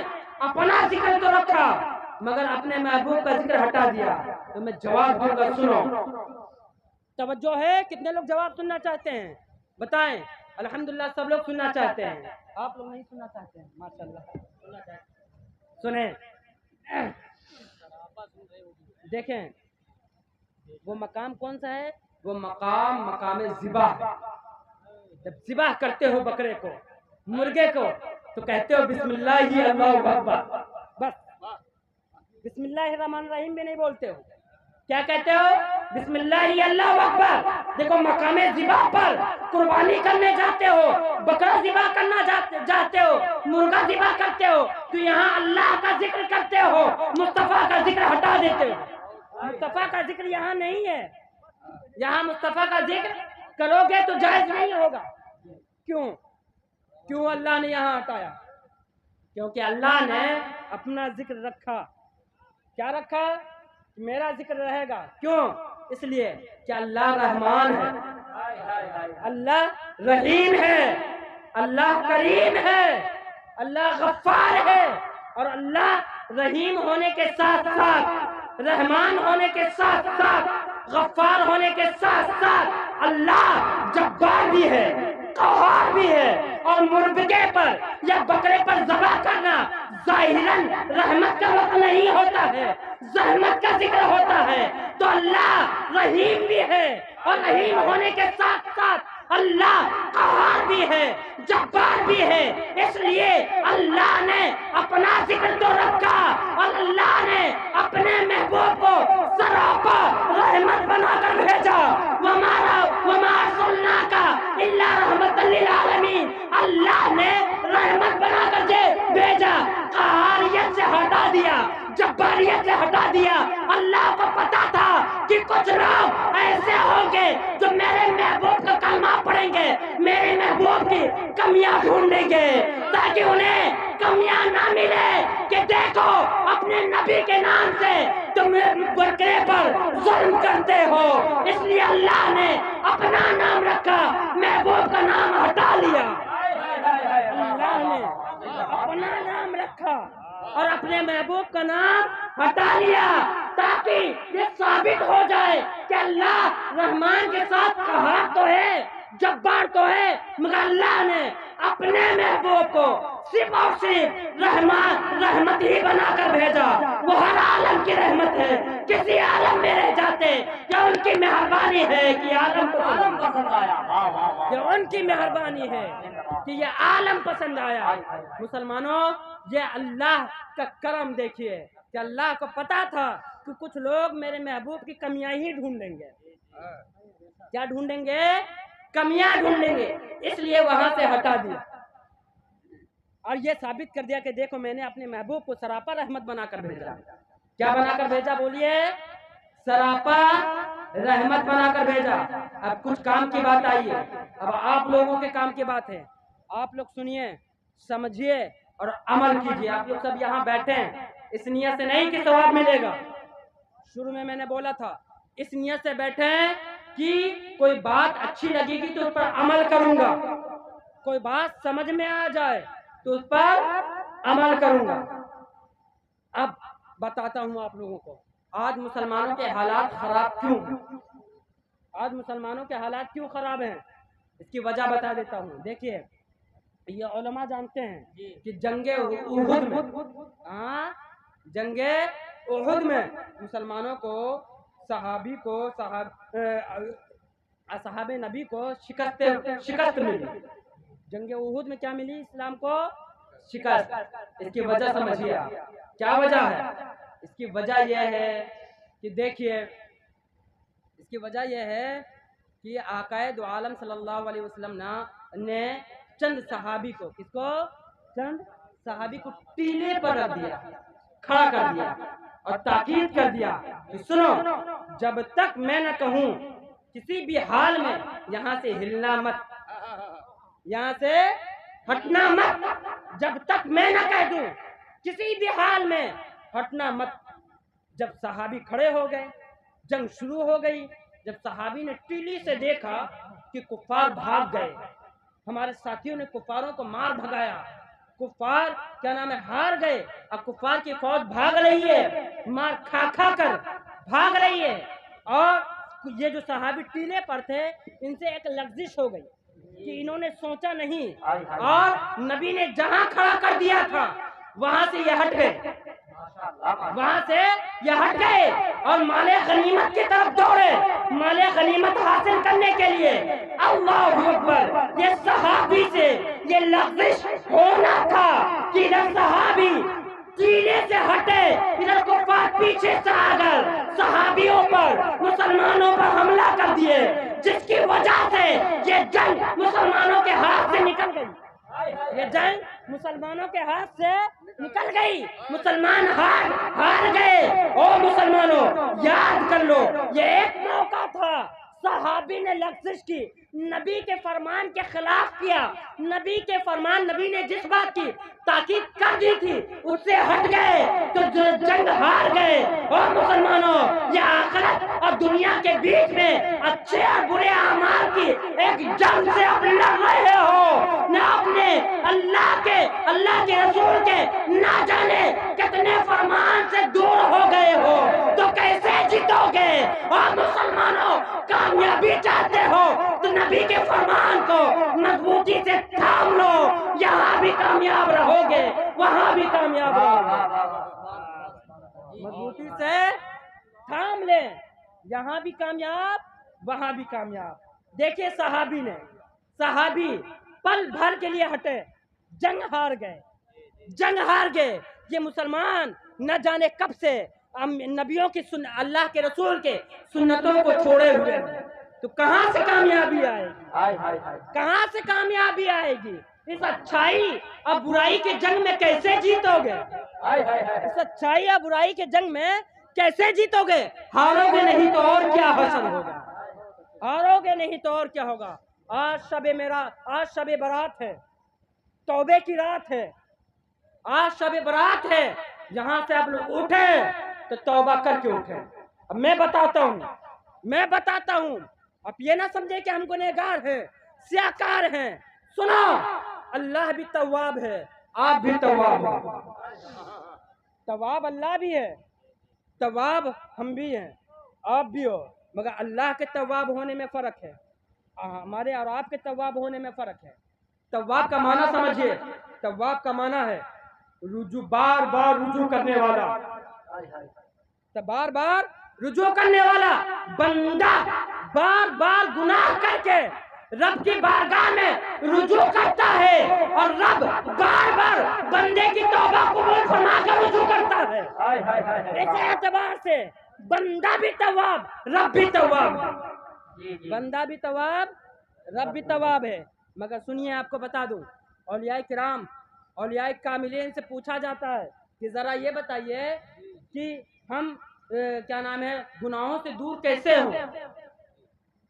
اپنا ذکر تو رکھا مگر اپنے محبوب کا ذکر ہٹا دیا؟ تو میں جواب دوں گا، سنو، توجہ ہے؟ کتنے لوگ جواب سننا چاہتے ہیں بتائیں؟ الحمدللہ سب لوگ سننا چاہتے ہیں، آپ لوگ نہیں سننا چاہتے ہیں، ماشاءاللہ۔ سنیں، دیکھیں وہ مقام کون سا ہے؟ وہ مقام ذبح ہے۔ جب ذبح کرتے ہو بکرے کو، مرغے کو، تو کہتے ہو بسم اللہ اللہ اکبر، بس بسم اللہ الرحمن الرحیم بھی نہیں بولتے ہو، کیا کہتے ہو؟ بسم اللہ اللہ اکبر۔ دیکھو مقام ذبح پر قربانی کرنے جاتے ہو، بکرا ذبح کرنا جاتے ہو، مرغا ذبح کرتے ہو، تو یہاں اللہ کا ذکر کرتے ہو، مصطفیٰ کا ذکر ہٹا دیتے ہو۔ مصطفیٰ کا ذکر یہاں نہیں ہے، یہاں مصطفیٰ کا ذکر کرو گے تو جائز نہیں ہوگا۔ کیوں اللہ نے یہاں ہٹایا؟ کیونکہ اللہ نے اپنا ذکر رکھا۔ کیا رکھا؟ میرا ذکر رہے گا۔ کیوں؟ اس لیے کہ اللہ رحمان ہے، اللہ رحیم ہے، اللہ کریم ہے، اللہ غفار ہے، اور اللہ رحیم ہونے کے ساتھ ساتھ، رحمان ہونے کے ساتھ ساتھ، غفار ہونے کے ساتھ ساتھ اللہ جبار بھی ہے، قہار بھی ہے، اور مرغے پر یا بکرے پر ذبح کرنا ظاہراً رحمت کا وقت نہیں ہوتا ہے، زحمت کا ذکر ہوتا ہے۔ تو اللہ رحیم بھی ہے، اور رحیم ہونے کے ساتھ ساتھ اللہ قہار بھی ہے، جبار بھی ہے، اس لیے اللہ نے اپنا ذکر تو رکھا، اور اللہ نے اپنے محبوب کو سراپا رحمت بنا کر بھیجا۔ وما ارسلناک الا رحمۃ للعالمین، اللہ نے رحمت بنا کر بھیجا، قہاریت سے ہٹا دیا، جباریت سے ہٹا دیا۔ اللہ کو پتا تھا کہ کچھ لوگ ایسے ہوں گے جو میرے محبوب کا کلمہ پڑھیں گے، میرے محبوب کی کمیاں ڈھونڈیں گے، تاکہ انہیں کمیاں نہ ملے کہ دیکھو اپنے نبی کے نام سے تم بکرے پر ظلم کرتے ہو۔ اس لیے اللہ نے اپنا نام رکھا، محبوب کا نام ہٹا لیا۔ اللہ نے اپنا نام رکھا اور اپنے محبوب کا نام ہٹا لیا، تاکہ یہ ثابت ہو جائے کہ اللہ رحمان کے ساتھ قہار تو ہے، جبار تو ہے، مگر اللہ نے اپنے محبوب کو صرف اور صرف رحمت ہی بنا کر بھیجا۔ وہ ہر عالم کی رحمت ہے، کسی عالم میں رہ جاتے یا ان کی مہربانی ہے کہ عالم پسند آیا، یہ ان کی مہربانی ہے کہ یہ عالم پسند آیا۔ مسلمانوں، یہ اللہ کا کرم دیکھیے کہ اللہ کو پتا تھا کہ کچھ لوگ میرے محبوب کی کمیاں ہی ڈھونڈیں گے۔ کیا ڈھونڈیں گے؟ کمیاں ڈھونڈیں گے، اس لیے وہاں سے ہٹا دیا، اور یہ ثابت کر دیا کہ دیکھو میں نے اپنے محبوب کو سراپا رحمت بنا کر بھیجا۔ کیا بنا کر بھیجا؟ بولیے، سراپا رحمت بنا کر بھیجا۔ اب کچھ کام کی بات آئی ہے، اب آپ لوگوں کے کام کی بات ہے، آپ لوگ سنیے، سمجھیے اور عمل کیجیے۔ آپ لوگ سب یہاں بیٹھے ہیں اس نیت سے نہیں کہ ثواب ملے گا، شروع میں نے بولا تھا اس نیت سے بیٹھے ہیں کہ کوئی بات اچھی لگے گی تو اس پر عمل کروں گا، کوئی بات سمجھ میں آ جائے تو اس پر عمل کروں گا۔ اب بتاتا ہوں آپ لوگوں کو آج مسلمانوں کے حالات خراب کیوں ہیں، آج مسلمانوں کے حالات کیوں خراب ہیں، اس کی وجہ بتا دیتا ہوں۔ دیکھیے، یہ علماء جانتے ہیں کہ جنگ احد میں مسلمانوں کو، صحابی کو، اصحاب نبی کو شکست ملی۔ جنگ احد میں کیا ملی؟ اسلام کو شکست، اس کی وجہ سمجھیے آپ کیا وجہ ہے؟ اس کی وجہ یہ ہے کہ دیکھیے، اس کی وجہ یہ ہے کہ آقائے دو عالم صلی اللہ علیہ وسلم نے چند صحابی کو، کس کو؟ چند صحابی کو ٹیلے پر رکھ دیا، کھڑا کر دیا اور تاکید کر دیا کہ سنو، جب تک میں نہ کہوں کسی بھی حال میں یہاں سے ہلنا مت، یہاں سے ہٹنا مت، جب تک میں نہ کہہ دوں کسی بھی حال میں ہٹنا مت۔ جب صحابی کھڑے ہو گئے، جنگ شروع ہو گئی۔ جب صحابی نے ٹیلی سے دیکھا کہ کفار بھاگ گئے، ہمارے ساتھیوں نے کفاروں کو مار بھگایا، کفار کیا نام ہے ہار گئے، اب کفار کی فوج بھاگ رہی ہے، مار کھا کھا کر بھاگ رہی ہے، اور یہ جو صحابی ٹیلے پر تھے ان سے ایک لغزش ہو گئی کہ انہوں نے سوچا نہیں، اور نبی نے جہاں کھڑا کر دیا تھا وہاں سے یہ ہٹ گئے، وہاں سے یہ ہٹ گئے اور مال غنیمت کی طرف دوڑے، مال غنیمت حاصل کرنے کے لیے۔ اللہ اکبر! یہ صحابی سے یہ لغزش ہونا تھا کہ ادھر صحابی ٹیلے سے ہٹے، ادھر کفار پیچھے سے آ کر صحابیوں پر، مسلمانوں پر حملہ کر دیے، جس کی وجہ سے یہ جنگ مسلمانوں کے ہاتھ سے نکل گئی، یہ جنگ مسلمانوں کے ہاتھ سے نکل گئی، مسلمان ہار گئے۔ او مسلمانوں، یاد کر لو، یہ ایک موقع تھا، صحابی نے لغزش کی، نبی کے فرمان کے خلاف کیا، نبی کے فرمان، نبی نے جس بات کی تاکید کر دی تھی اس سے ہٹ گئے تو جنگ ہار گئے۔ اور مسلمانوں، یہ آخرت اور دنیا کے بیچ میں اچھے اور برے اعمال کی ایک جنگ سے اب لڑ رہے ہو، نہ اپنے اللہ کے رسول کے نہ جانے کتنے فرمان سے دور ہو گئے ہو، تو کیسے جیتو گے؟ اور مسلمانوں، کامیابی چاہتے ہو تو نبی کے فرمان کو مضبوطی سے تھام لو، یہاں بھی کامیاب رہو گے، وہاں بھی کامیاب رہو گے، مضبوطی سے تھام لیں، یہاں بھی کامیاب، وہاں بھی کامیاب۔ دیکھیے صحابی پل بھر کے لیے ہٹے، جنگ ہار گئے۔ یہ مسلمان نہ جانے کب سے نبیوں کی اللہ کے رسول کے سنتوں کو چھوڑے ہوئے ہیں، تو کہاں سے کامیابی آئے گی؟ کہاں سے کامیابی آئے گی؟ اس اچھائی اور برائی کی جنگ میں کیسے جیتو گے؟ اس اچھائی اور برائی کے جنگ میں کیسے جیتو گے؟ ہارو گے نہیں تو اور کیا حاصل ہوگا؟ ہارو گے نہیں تو اور کیا ہوگا؟ آج شب برات ہے، توبے کی رات ہے، آج شب برات ہے، یہاں سے آپ لوگ اٹھے تو توبہ کر کے اٹھے۔ اب میں بتاتا ہوں، اب یہ نہ سمجھے کہ ہم گنہگار ہیں، سیاکار ہیں۔ سنو، اللہ بھی تواب ہے، آپ بھی تواب ہیں، تواب اللہ بھی ہے، تواب ہم بھی ہیں، آپ بھی ہو، مگر اللہ کے تواب ہونے میں فرق ہے، ہمارے اور آپ کے تواب ہونے میں فرق ہے۔ تواب کا معنی سمجھیے، تواب کا معنی ہے بار بار رجوع کرنے والا، بار بار رجوع کرنے والا بندہ، بار بار گناہ کر کے رب کی بارگاہ میں رجوع کرتا ہے، اور رب بار بار بندے کی توبہ قبول فرما کر رجوع کرتا ہے۔ اس اعتبار سے بندہ بھی تواب، رب بھی تواب ہے، بندہ بھی تواب، رب بھی تواب ہے۔ مگر سنیے، آپ کو بتا دوں، اولیاء کرام، اولیاء کاملین سے پوچھا جاتا ہے کہ ذرا یہ بتائیے کہ ہم کیا نام ہے گناہوں سے دور کیسے ہوں،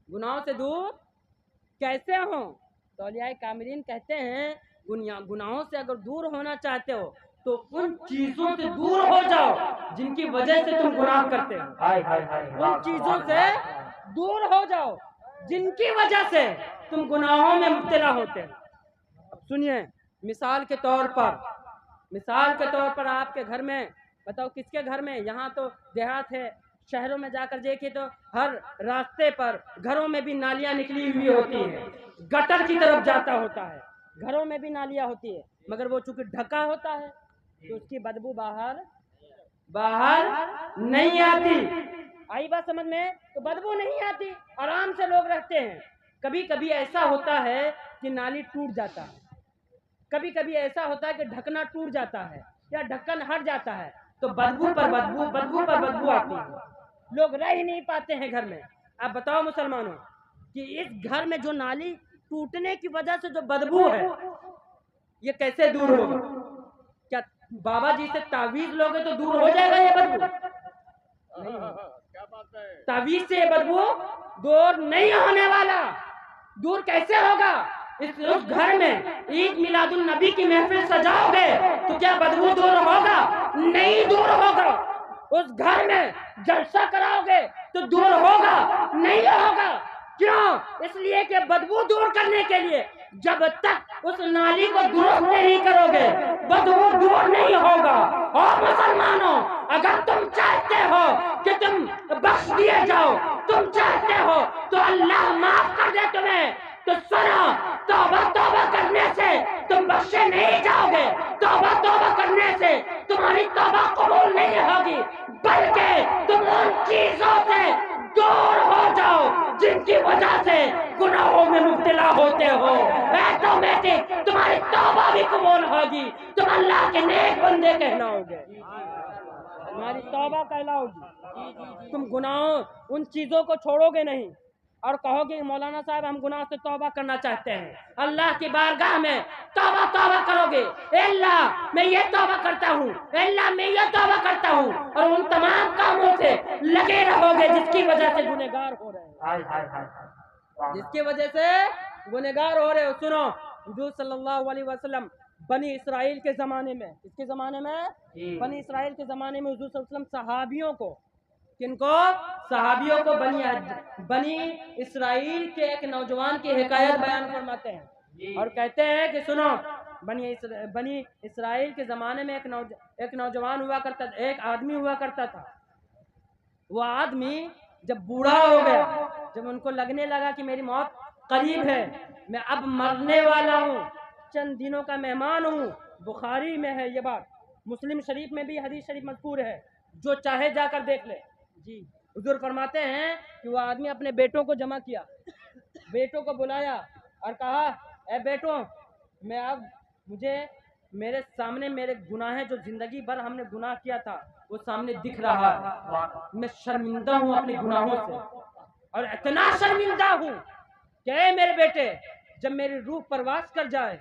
گناہوں سے دور کیسے ہوں؟ تو اولیاء کاملین کہتے ہیں گناہوں سے اگر دور ہونا چاہتے ہو تو ان چیزوں سے دور ہو جاؤ جن کی وجہ سے تم گناہ کرتے ہو، ان چیزوں سے دور ہو جاؤ جن کی وجہ سے تم گناہوں میں مبتلا ہوتے ہو۔ اب سنیے، مثال کے طور پر آپ کے گھر میں، بتاؤ کس کے گھر میں، یہاں تو دیہات ہے، شہروں میں جا کر دیکھیے تو ہر راستے پر گھروں میں بھی نالیاں نکلی ہوئی ہوتی ہیں، گٹر کی طرف جاتا ہوتا ہے، گھروں میں بھی نالیاں ہوتی ہے، مگر وہ چونکہ ڈھکا ہوتا ہے تو اس کی بدبو باہر نہیں آتی۔ آئی بات سمجھ میں؟ تو بدبو نہیں آتی، آرام سے لوگ رہتے ہیں۔ کبھی کبھی ایسا ہوتا ہے کہ نالی ٹوٹ جاتا ہے، کبھی کبھی ایسا ہوتا ہے کہ ڈھکنا ٹوٹ جاتا ہے یا ڈھکن ہٹ جاتا ہے تو بدبو پر بدبو، بدبو پر بدبو آتی ہے، لوگ رہ ہی نہیں پاتے ہیں گھر میں۔ اب بتاؤ مسلمانوں کہ اس گھر میں جو نالی ٹوٹنے کی وجہ سے جو بدبو ہے یہ کیسے دور ہوگا؟ کیا بابا جی سے تعویذ لوگے تو دور ہو جائے گا یہ بدبو؟ کیا بات ہے؟ تعویذ سے یہ بدبو دور نہیں ہونے والا۔ دور کیسے ہوگا؟ اس گھر میں عید میلاد النبی کی محفل سجاؤ گے تو کیا بدبو دور ہوگا؟ نہیں دور ہوگا۔ اس گھر میں جلسہ کراؤ گے تو دور ہوگا؟ نہیں ہوگا۔ کیوں؟ اس لیے کہ بدبو دور کرنے کے لیے جب تک اس نالی کو درست نہیں کرو گے بدبو دور نہیں ہوگا۔ اور مسلمانوں اگر تم چاہتے ہو کہ تم بخش دیے جاؤ، تم چاہتے ہو تو اللہ معاف کر دے تمہیں، تو سنو، توبہ توبہ کرنے سے تم بخشے نہیں جاؤ گے، توبہ توبہ کرنے سے تمہاری توبہ قبول نہیں ہوگی، بلکہ تم ان چیزوں سے دور ہو جاؤ جن کی وجہ سے گناہوں میں مبتلا ہوتے ہو۔ ایٹومیٹک تمہاری توبہ بھی قبول ہوگی، تم اللہ کے نیک بندے کہلاؤ گے، تمہاری توبہ کہلاؤ گی، تم گناہوں ان چیزوں کو چھوڑو گے نہیں اور کہو گے مولانا صاحب ہم گناہ سے توبہ کرنا چاہتے ہیں۔ اللہ کی بارگاہ میں توبہ توبہ کرو گے، اے اللہ میں یہ توبہ کرتا ہوں، اے اللہ میں یہ توبہ کرتا ہوں، اور ان تمام کاموں سے لگے رہو گے جس کی وجہ سے گنہگار ہو رہے ہیں، جس کی وجہ سے گنہگار ہو رہے ہو۔ سنو، حضور صلی اللہ علیہ وسلم بنی اسرائیل کے زمانے میں، اس کے زمانے میں بنی اسرائیل کے زمانے میں حضور صلی اللہ علیہ وسلم صحابیوں کو، کن کو؟ صحابیوں کو بنی اسرائیل کے ایک نوجوان کی حکایت بیان فرماتے ہیں اور کہتے ہیں کہ سنو، بنی اسرائیل کے زمانے میں ایک نوجوان ہوا کرتا تھا، ایک آدمی ہوا کرتا تھا۔ وہ آدمی جب بوڑھا ہو گیا، جب ان کو لگنے لگا کہ میری موت قریب ہے، میں اب مرنے والا ہوں، چند دنوں کا مہمان ہوں، بخاری میں ہے یہ بات، مسلم شریف میں بھی حدیث شریف مذکور ہے، جو چاہے جا کر دیکھ لے۔ جی حضور فرماتے ہیں کہ وہ آدمی اپنے بیٹوں کو جمع کیا، بیٹوں کو بلایا اور کہا اے بیٹوں، میں اب مجھے میرے سامنے میرے گناہ جو زندگی بھر ہم نے گناہ کیا تھا وہ سامنے دکھ رہا ہے، میں شرمندہ ہوں اپنے گناہوں سے، اور اتنا شرمندہ ہوں کہ اے میرے بیٹے جب میری روح پرواز کر جائے،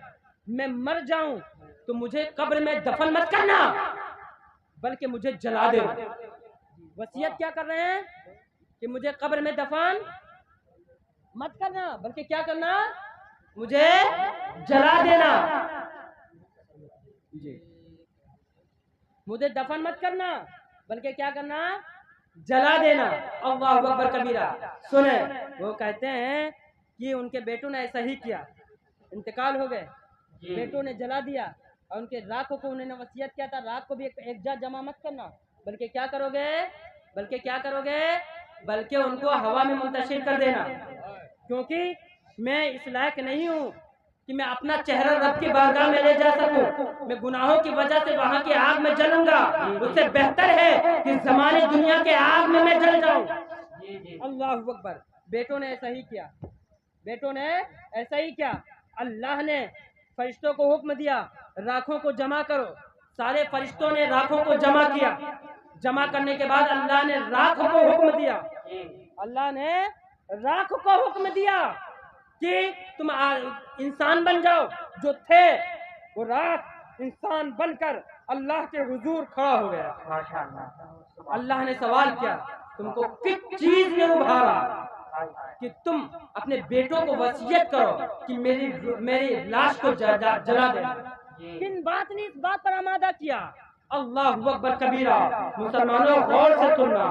میں مر جاؤں تو مجھے قبر میں دفن مت کرنا بلکہ مجھے جلا دے۔ وصیت کیا کر رہے ہیں کہ مجھے قبر میں دفن مت کرنا بلکہ کیا کرنا؟ مجھے جلا دینا۔ جی مجھے دفن مت کرنا بلکہ کیا کرنا؟ جلا دینا۔ اللہ اکبر کبیرہ۔ سنیں، وہ کہتے ہیں کہ ان کے بیٹوں نے ایسا ہی کیا، انتقال ہو گئے، بیٹوں نے جلا دیا، اور ان کے راکھوں کو انہوں نے وصیت کیا تھا راکھ کو بھی ایک جا جمع مت کرنا بلکہ کیا کرو گے؟ بلکہ ان کو ہوا میں منتشر کر دینا، کیونکہ میں اس لائق نہیں ہوں کہ میں اپنا چہرہ رب کی بارگاہ میں لے جا سکوں، میں گناہوں کی وجہ سے وہاں کی آگ میں جلوں گا، اس سے بہتر ہے کہ زمانے دنیا کے آگ میں جل جاؤں۔ اللہ اکبر۔ بیٹوں نے ایسا ہی کیا، بیٹوں نے ایسا ہی کیا۔ اللہ نے فرشتوں کو حکم دیا راکھوں کو جمع کرو، سارے فرشتوں نے راکھوں کو جمع کیا، جمع کرنے کے بعد اللہ نے راکھ کو حکم دیا، اللہ نے راکھ کو حکم دیا کہ تم انسان بن جاؤ۔ جو تھے وہ راکھ انسان بن کر اللہ کے حضور کھڑا ہو گیا۔ اللہ نے سوال کیا تم کو کس چیز نے ابھارا کہ تم اپنے بیٹوں کو وصیت کرو کہ میری لاش کو جلا دے؟ کن بات نے اس بات پر آمادہ کیا؟ اللہ اکبر کبیرہ۔ مسلمانوں غور سے سننا،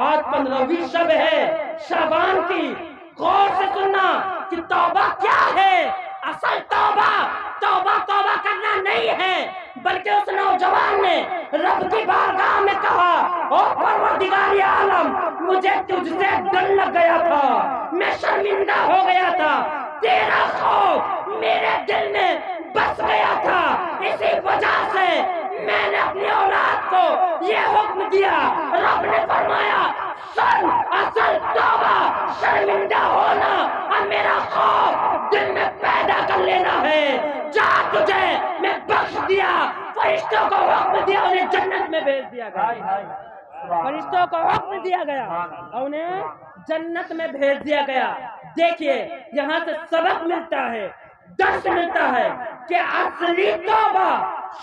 آج 15ویں شب ہے شعبان کی، غور سے سننا کہ توبہ کیا ہے۔ اصل توبہ کرنا نہیں ہے، بلکہ اس نوجوان نے رب کی بارگاہ میں کہا او پروردگار عالم، مجھے تجھ سے ڈر لگ گیا تھا، میں شرمندہ ہو گیا تھا، تیرا خوف میرے دل میں بس گیا تھا، اسی وجہ سے میں نے اپنی اولاد کو یہ حکم دیا۔ رب نے فرمایا سن، اصل توبہ شرمندہ ہونا اور میرا خوف دل میں پیدا کر لینا ہے۔ جا تجھے میں بخش دیا، فرشتوں کو حکم دیا، انہیں جنت میں بھیج دیا گیا، فرشتوں کو حکم دیا گیا اور انہیں جنت میں بھیج دیا گیا۔ دیکھیے یہاں سے سبق ملتا ہے، درس ملتا ہے کہ اصلی توبہ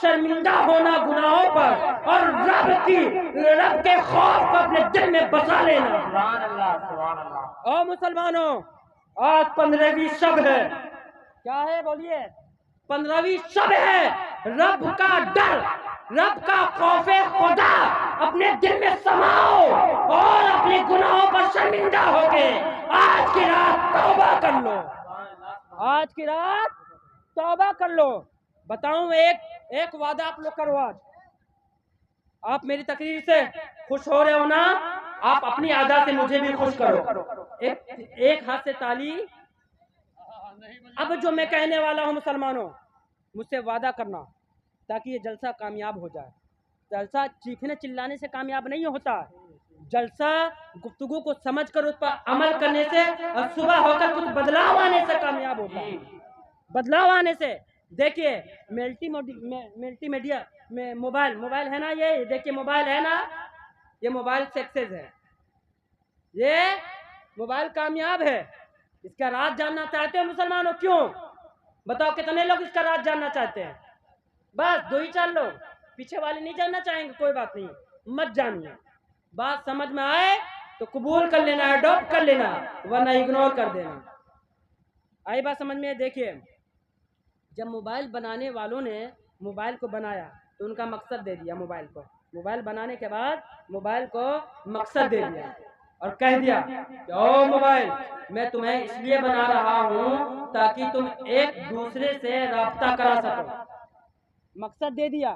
شرمندہ ہونا گناہوں پر اور رب کے خوف کو اپنے دل میں بسا لینا۔ سبحان اللہ، سبحان اللہ۔ او مسلمانوں، آج 15ویں شب ہے، کیا ہے بولیے؟ 15ویں شب ہے۔ رب کا ڈر، رب کا خوف خدا اپنے دل میں سماؤ اور اپنے گناہوں پر شرمندہ ہو کے آج کی رات توبہ کر لو، آج کی رات توبہ کر لو۔ بتاؤں ایک وعدہ آپ لوگ کرو، آج آپ میری تقریر سے خوش ہو رہے ہو نا، آپ اپنی ادا سے مجھے بھی خوش کرو، ایک ہاتھ سے تالی۔ اب جو میں کہنے والا ہوں مسلمانوں، مجھ سے وعدہ کرنا تاکہ یہ جلسہ کامیاب ہو جائے۔ جلسہ چیخنے چلانے سے کامیاب نہیں ہوتا، جلسہ گفتگو کو سمجھ کر اس پر عمل کرنے سے اور صبح ہو کر کچھ بدلاؤ آنے سے کامیاب ہوتا ہے، بدلاؤ آنے سے۔ دیکھیے ملٹی میڈیا میں موبائل ہے نا، یہ دیکھیے موبائل ہے نا، یہ موبائل سکسیس ہے، یہ موبائل کامیاب ہے۔ اس کا راز جاننا چاہتے ہو مسلمانوں؟ کیوں بتاؤ، کتنے لوگ اس کا راز جاننا چاہتے ہیں؟ بس 2-4 لوگ، پیچھے والے نہیں جاننا چاہیں گے، کوئی بات نہیں، مت جانیے۔ بات سمجھ میں آئے تو قبول کر لینا، اڈاپٹ کر لینا، ورنہ اگنور کر دینا۔ آئی بات سمجھ میں؟ دیکھیے جب موبائل بنانے والوں نے موبائل کو بنایا تو ان کا مقصد دے دیا، موبائل بنانے کے بعد موبائل کو مقصد دے دیا اور کہہ دیا کہ او موبائل، میں تمہیں اس لیے بنا رہا ہوں تاکہ تم ایک دوسرے سے رابطہ کرا سکو، مقصد دے دیا۔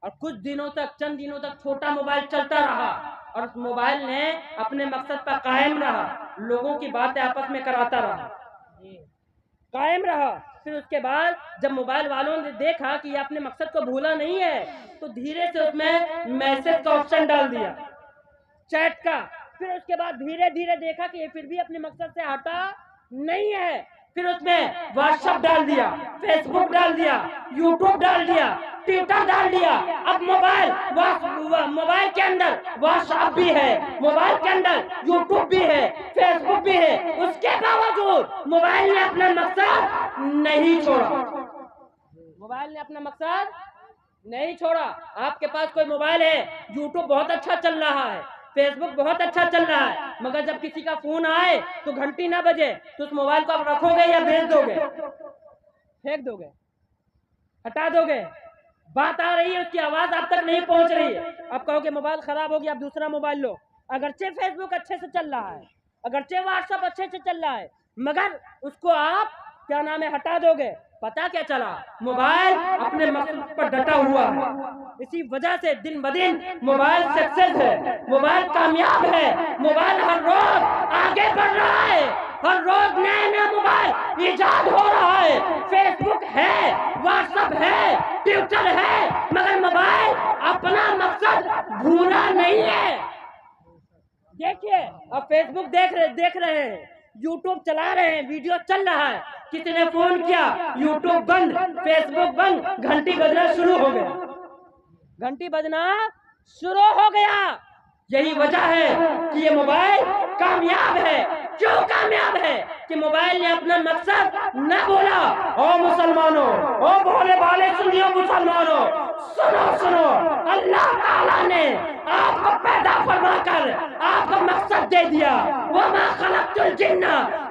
اور کچھ دنوں تک، چند دنوں تک چھوٹا موبائل چلتا رہا اور اس موبائل نے اپنے مقصد پر قائم رہا، لوگوں کی باتیں آپس میں کراتا رہا، قائم رہا۔ پھر اس کے بعد جب موبائل والوں نے دیکھا کہ یہ اپنے مقصد کو بھولا نہیں ہے تو دھیرے سے اس میں میسج کا آپشن ڈال دیا، چیٹ کا۔ پھر اس کے بعد دھیرے دھیرے دیکھا کہ یہ پھر بھی اپنے مقصد سے ہٹا نہیں ہے، پھر اس میں واٹس ایپ ڈال دیا، فیس بک ڈال دیا، یوٹیوب ڈال دیا، ٹویٹر ڈال دیا۔ اب موبائل کے اندر واٹس ایپ بھی ہے، موبائل کے اندر یوٹیوب بھی ہے، فیس بک بھی ہے، اس کے باوجود موبائل نے اپنا مقصد نہیں چھوڑا، موبائل نے اپنا مقصد نہیں چھوڑا۔ آپ کے پاس کوئی موبائل ہے، یوٹیوب بہت اچھا چل رہا ہے، فیس بک بہت اچھا چل رہا ہے، مگر جب کسی کا فون آئے تو گھنٹی نہ بجے تو اس موبائل کو آپ رکھو گے یا بھیج دو گے؟ پھینک دو گے، ہٹا دو گے؟ بات آ رہی ہے، اس کی آواز آپ تک نہیں پہنچ رہی ہے، آپ کہو کہ موبائل خراب ہو گیا، آپ دوسرا موبائل لو۔ اگرچہ فیس بک اچھے سے چل رہا ہے، اگرچہ واٹس ایپ اچھے سے چل رہا ہے، مگر اس کو آپ کیا نام ہے ہٹا دو گے۔ پتا کیا چلا؟ موبائل اپنے مقصد پر ڈٹا ہوا ہے۔ اسی وجہ سے دن بدن موبائل سکسیس ہے، موبائل کامیاب ہے، موبائل ہر روز آگے بڑھ رہا ہے، ہر روز نئے نئے موبائل ایجاد ہو رہا ہے۔ فیس بک ہے، واٹس ایپ ہے، ٹویٹر ہے، مگر موبائل اپنا مقصد بھولا نہیں ہے۔ دیکھیے اب فیس بک دیکھ رہے ہیں، یوٹیوب چلا رہے ہیں، ویڈیو چل رہا ہے، کسی نے فون کیا، یوٹیوب بند، فیس بک بند، گھنٹی بجنا شروع ہو گیا، گھنٹی بجنا شروع ہو گیا۔ یہی وجہ ہے کہ یہ موبائل کامیاب ہے۔ کیوں کامیاب ہے؟ کہ موبائل نے اپنا مقصد نہ بولا۔ او مسلمانوں، او بھولے بھالے سنیو مسلمانوں، سنو، اللہ تعالیٰ نے آپ کو پیدا فرما کر آپ کو مقصد دے دیا۔ وَمَا خَلَقْتُ الْجِنَّ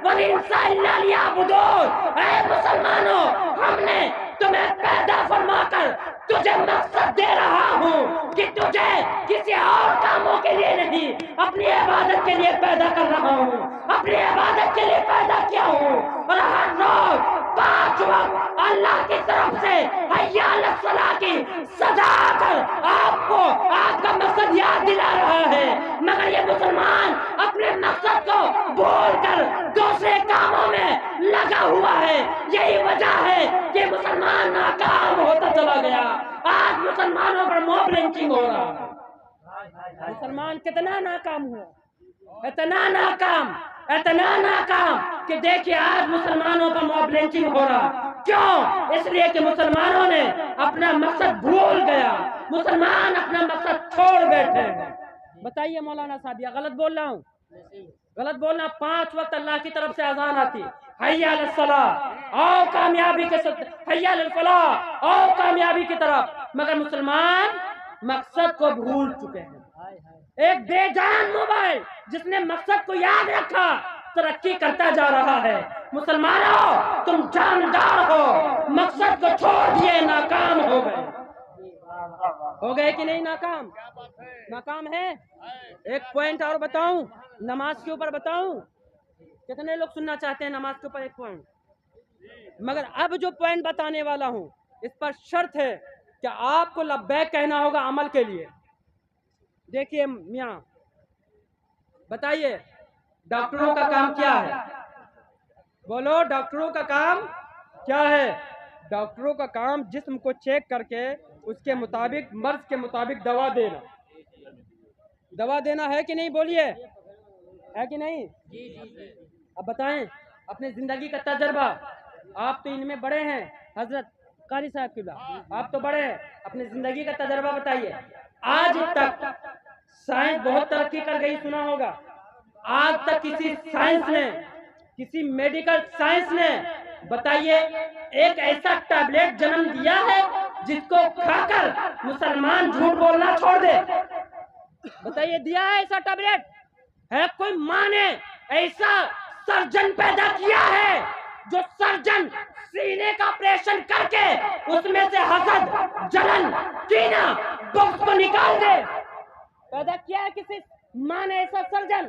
وَالْإِنسَ إِلَّا لِيَعْبُدُونِ۔ اے مسلمانوں، ہم نے تمہیں پیدا فرما کر تجھے مقصد دے رہا ہوں کہ تجھے کسی اور کاموں کے لیے نہیں، اپنی عبادت کے لیے پیدا کر رہا ہوں، اپنی عبادت کے لیے پیدا کیا ہوں۔ اور ہر روز 5 وقت اللہ کی طرف سے حی علی الصلاۃ کی سزا کر آپ کو آپ کا مقصد یاد دلا رہا ہے، مگر یہ مسلمان اپنے مقصد کو بھول کر دوسرے کاموں میں لگا ہوا ہے۔ یہی وجہ ہے کہ مسلمان ناکام ہوتا چلا گیا۔ آج مسلمانوں پر موب لنچنگ ہو رہا ہے۔ مسلمان کتنا ناکام ہوا، اتنا ناکام کہ دیکھیے آج مسلمانوں پر موب لنچنگ ہو رہا۔ کیوں؟ اس لیے کہ مسلمانوں نے اپنا مقصد بھول گیا، مسلمان اپنا مقصد چھوڑ بیٹھے ہیں۔ بتائیے مولانا صاحب، یہ غلط بول رہا ہوں؟ غلط بولنا۔ 5 وقت اللہ کی طرف سے اذان آتی، حی علی الصلاۃ، آؤ کامیابی کے ساتھ، حی علی الفلاح، آؤ کامیابی کی طرف، مگر مسلمان مقصد کو بھول چکے ہیں۔ ایک بے جان موبائل جس نے مقصد کو یاد رکھا ترقی کرتا جا رہا ہے۔ مسلمانوں تم جاندار ہو، مقصد کو چھوڑ دیے ناکام ہو گئے۔ ہو گئے کہ نہیں ناکام؟ ناکام ہے۔ ایک پوائنٹ اور بتاؤں، نماز کے اوپر بتاؤں؟ کتنے لوگ سننا چاہتے ہیں نماز کے اوپر ایک پوائنٹ؟ مگر اب جو پوائنٹ بتانے والا ہوں اس پر شرط ہے کہ آپ کو لبیک کہنا ہوگا عمل کے لیے۔ دیکھیے میاں، بتائیے ڈاکٹروں کا کام کیا ہے؟ بولو، ڈاکٹروں کا کام کیا ہے؟ ڈاکٹروں کا کام جسم کو چیک کر کے اس کے مطابق، مرض کے مطابق دوا دینا۔ دوا دینا ہے کہ نہیں؟ بولیے، ہے کہ نہیں؟ اب بتائیں اپنے زندگی کا تجربہ، آپ تو ان میں بڑے ہیں، حضرت قاری صاحب قبلہ، آپ تو بڑے ہیں، اپنے زندگی کا تجربہ بتائیے۔ آج تک سائنس بہت ترقی کر گئی، سنا ہوگا، آج تک کسی سائنس نے، کسی میڈیکل سائنس نے، بتائیے ایک ایسا ٹیبلٹ جنم دیا ہے جس کو کھا کر مسلمان جھوٹ بولنا چھوڑ دے؟ بتائیے دیا ہے ایسا ٹیبلٹ؟ ہے کوئی ماں نے ایسا سرجن پیدا کیا ہے جو سرجن سینے کا آپریشن کر کے اس میں سے حسد، جلن، کینہ، بغض کو نکال دے؟ پیدا کیا ہے کسی ماں نے ایسا سرجن؟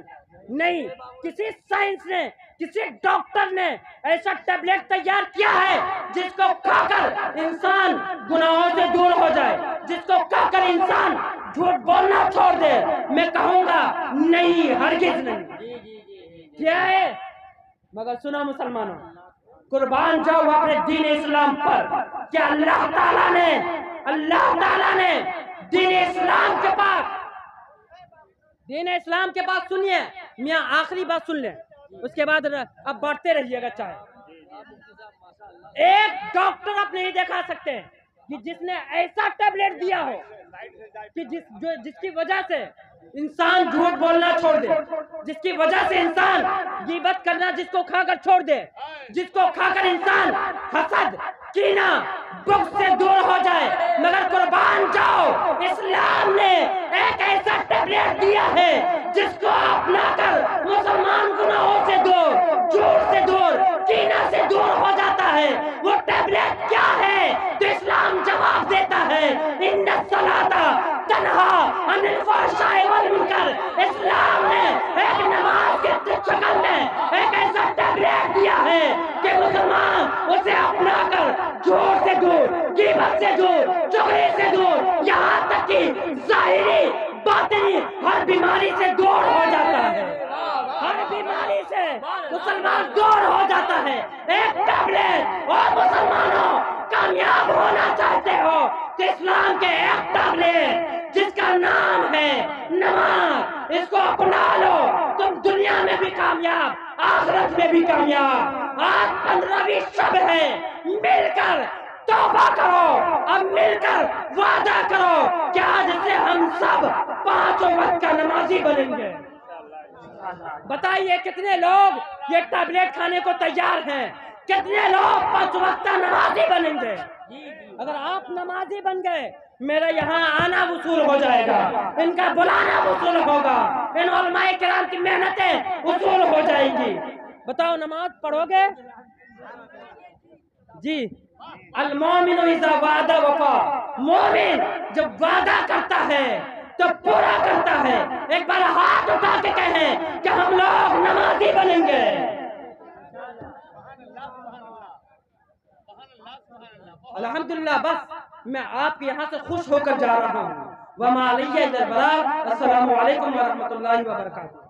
نہیں، کسی سائنس نے، کسی ڈاکٹر نے ایسا ٹیبلٹ تیار کیا ہے جس کو کھا کر انسان گناہوں سے دور ہو جائے، جس کو کھا کر انسان جھوٹ بولنا چھوڑ دے؟ میں کہوں گا نہیں، ہرگز نہیں۔ کیا ہے؟ مگر سنو مسلمانوں، قربان جاؤ اپنے دین اسلام پر، کیا اللہ تعالیٰ نے دین اسلام کے پاس، دین اسلام کے پاس، سنیے میاں آخری بات سن لیں، اس کے بعد اب بڑھتے رہیے گا چاہے۔ ایک ڈاکٹر آپ نہیں دکھا سکتے کہ جس نے ایسا ٹیبلٹ دیا ہو کہ جس کی وجہ سے انسان جھوٹ بولنا چھوڑ دے، جس کی وجہ سے انسان غیبت کرنا، جس کو کھا کر چھوڑ دے، جس کو کھا کر انسان حسد، کینہ، بغض سے دور ہو جائے۔ مگر قربان جاؤ، اسلام نے ایک ایسا ٹیبلٹ دیا ہے جس کو اپنا کر مسلمان گناہوں سے دور، جھوٹ سے دور، کینہ سے دور ہو جاتا ہے۔ وہ ٹیبلٹ کیا ہے؟ تو اسلام جواب دیتا ہے، ان الصلاۃ تنہا عن الفحشاء والمنکر۔ اسلام نے ایک نماز کے شکل میں ایک ایسا ٹیبلٹ دیا ہے کہ مسلمان اسے اپنا کر جھوٹ سے دور، غیبت سے دور، چغلی سے دور، یہاں تک کہ ظاہری باطنی ہر بیماری سے دور ہو جاتا ہے۔ ہر بیماری سے مسلمان دور ہو جاتا ہے۔ ایک ٹیبلٹ، اور مسلمانوں کامیاب ہونا چاہتے ہو تو اسلام کے ایک ٹیبلٹ جس کا نام ہے نماز، اس کو اپنا لو، تم دنیا میں بھی کامیاب، آخرت میں بھی کامیاب۔ آج 15ویں شب ہے، مل کر توبہ کرو، اب مل کر وعدہ کرو کہ آج سے ہم سب 5 وقت کا نمازی بنیں گے۔ بتائیے کتنے لوگ یہ ٹیبلٹ کھانے کو تیار ہیں؟ کتنے لوگ 5 وقت نمازی بنیں گے؟ اگر آپ نمازی بن گئے، میرا یہاں آنا وصول ہو جائے گا، ان کا بلانا وصول ہوگا، ان علماء کرام کی محنتیں وصول ہو جائیں گی۔ بتاؤ نماز پڑھو گے؟ جی، المومن اذا وعد وفا، مومن جب وعدہ کرتا ہے تو پورا کرتا ہے۔ ایک بار ہاتھ اٹھا کے کہیں کہ ہم لوگ نمازی بنیں گے۔ الحمدللہ، بس میں آپ کے یہاں سے خوش ہو کر جا رہا ہوں۔ وما علیہ الا البلاغ۔ السلام علیکم ورحمۃ اللہ وبرکاتہ۔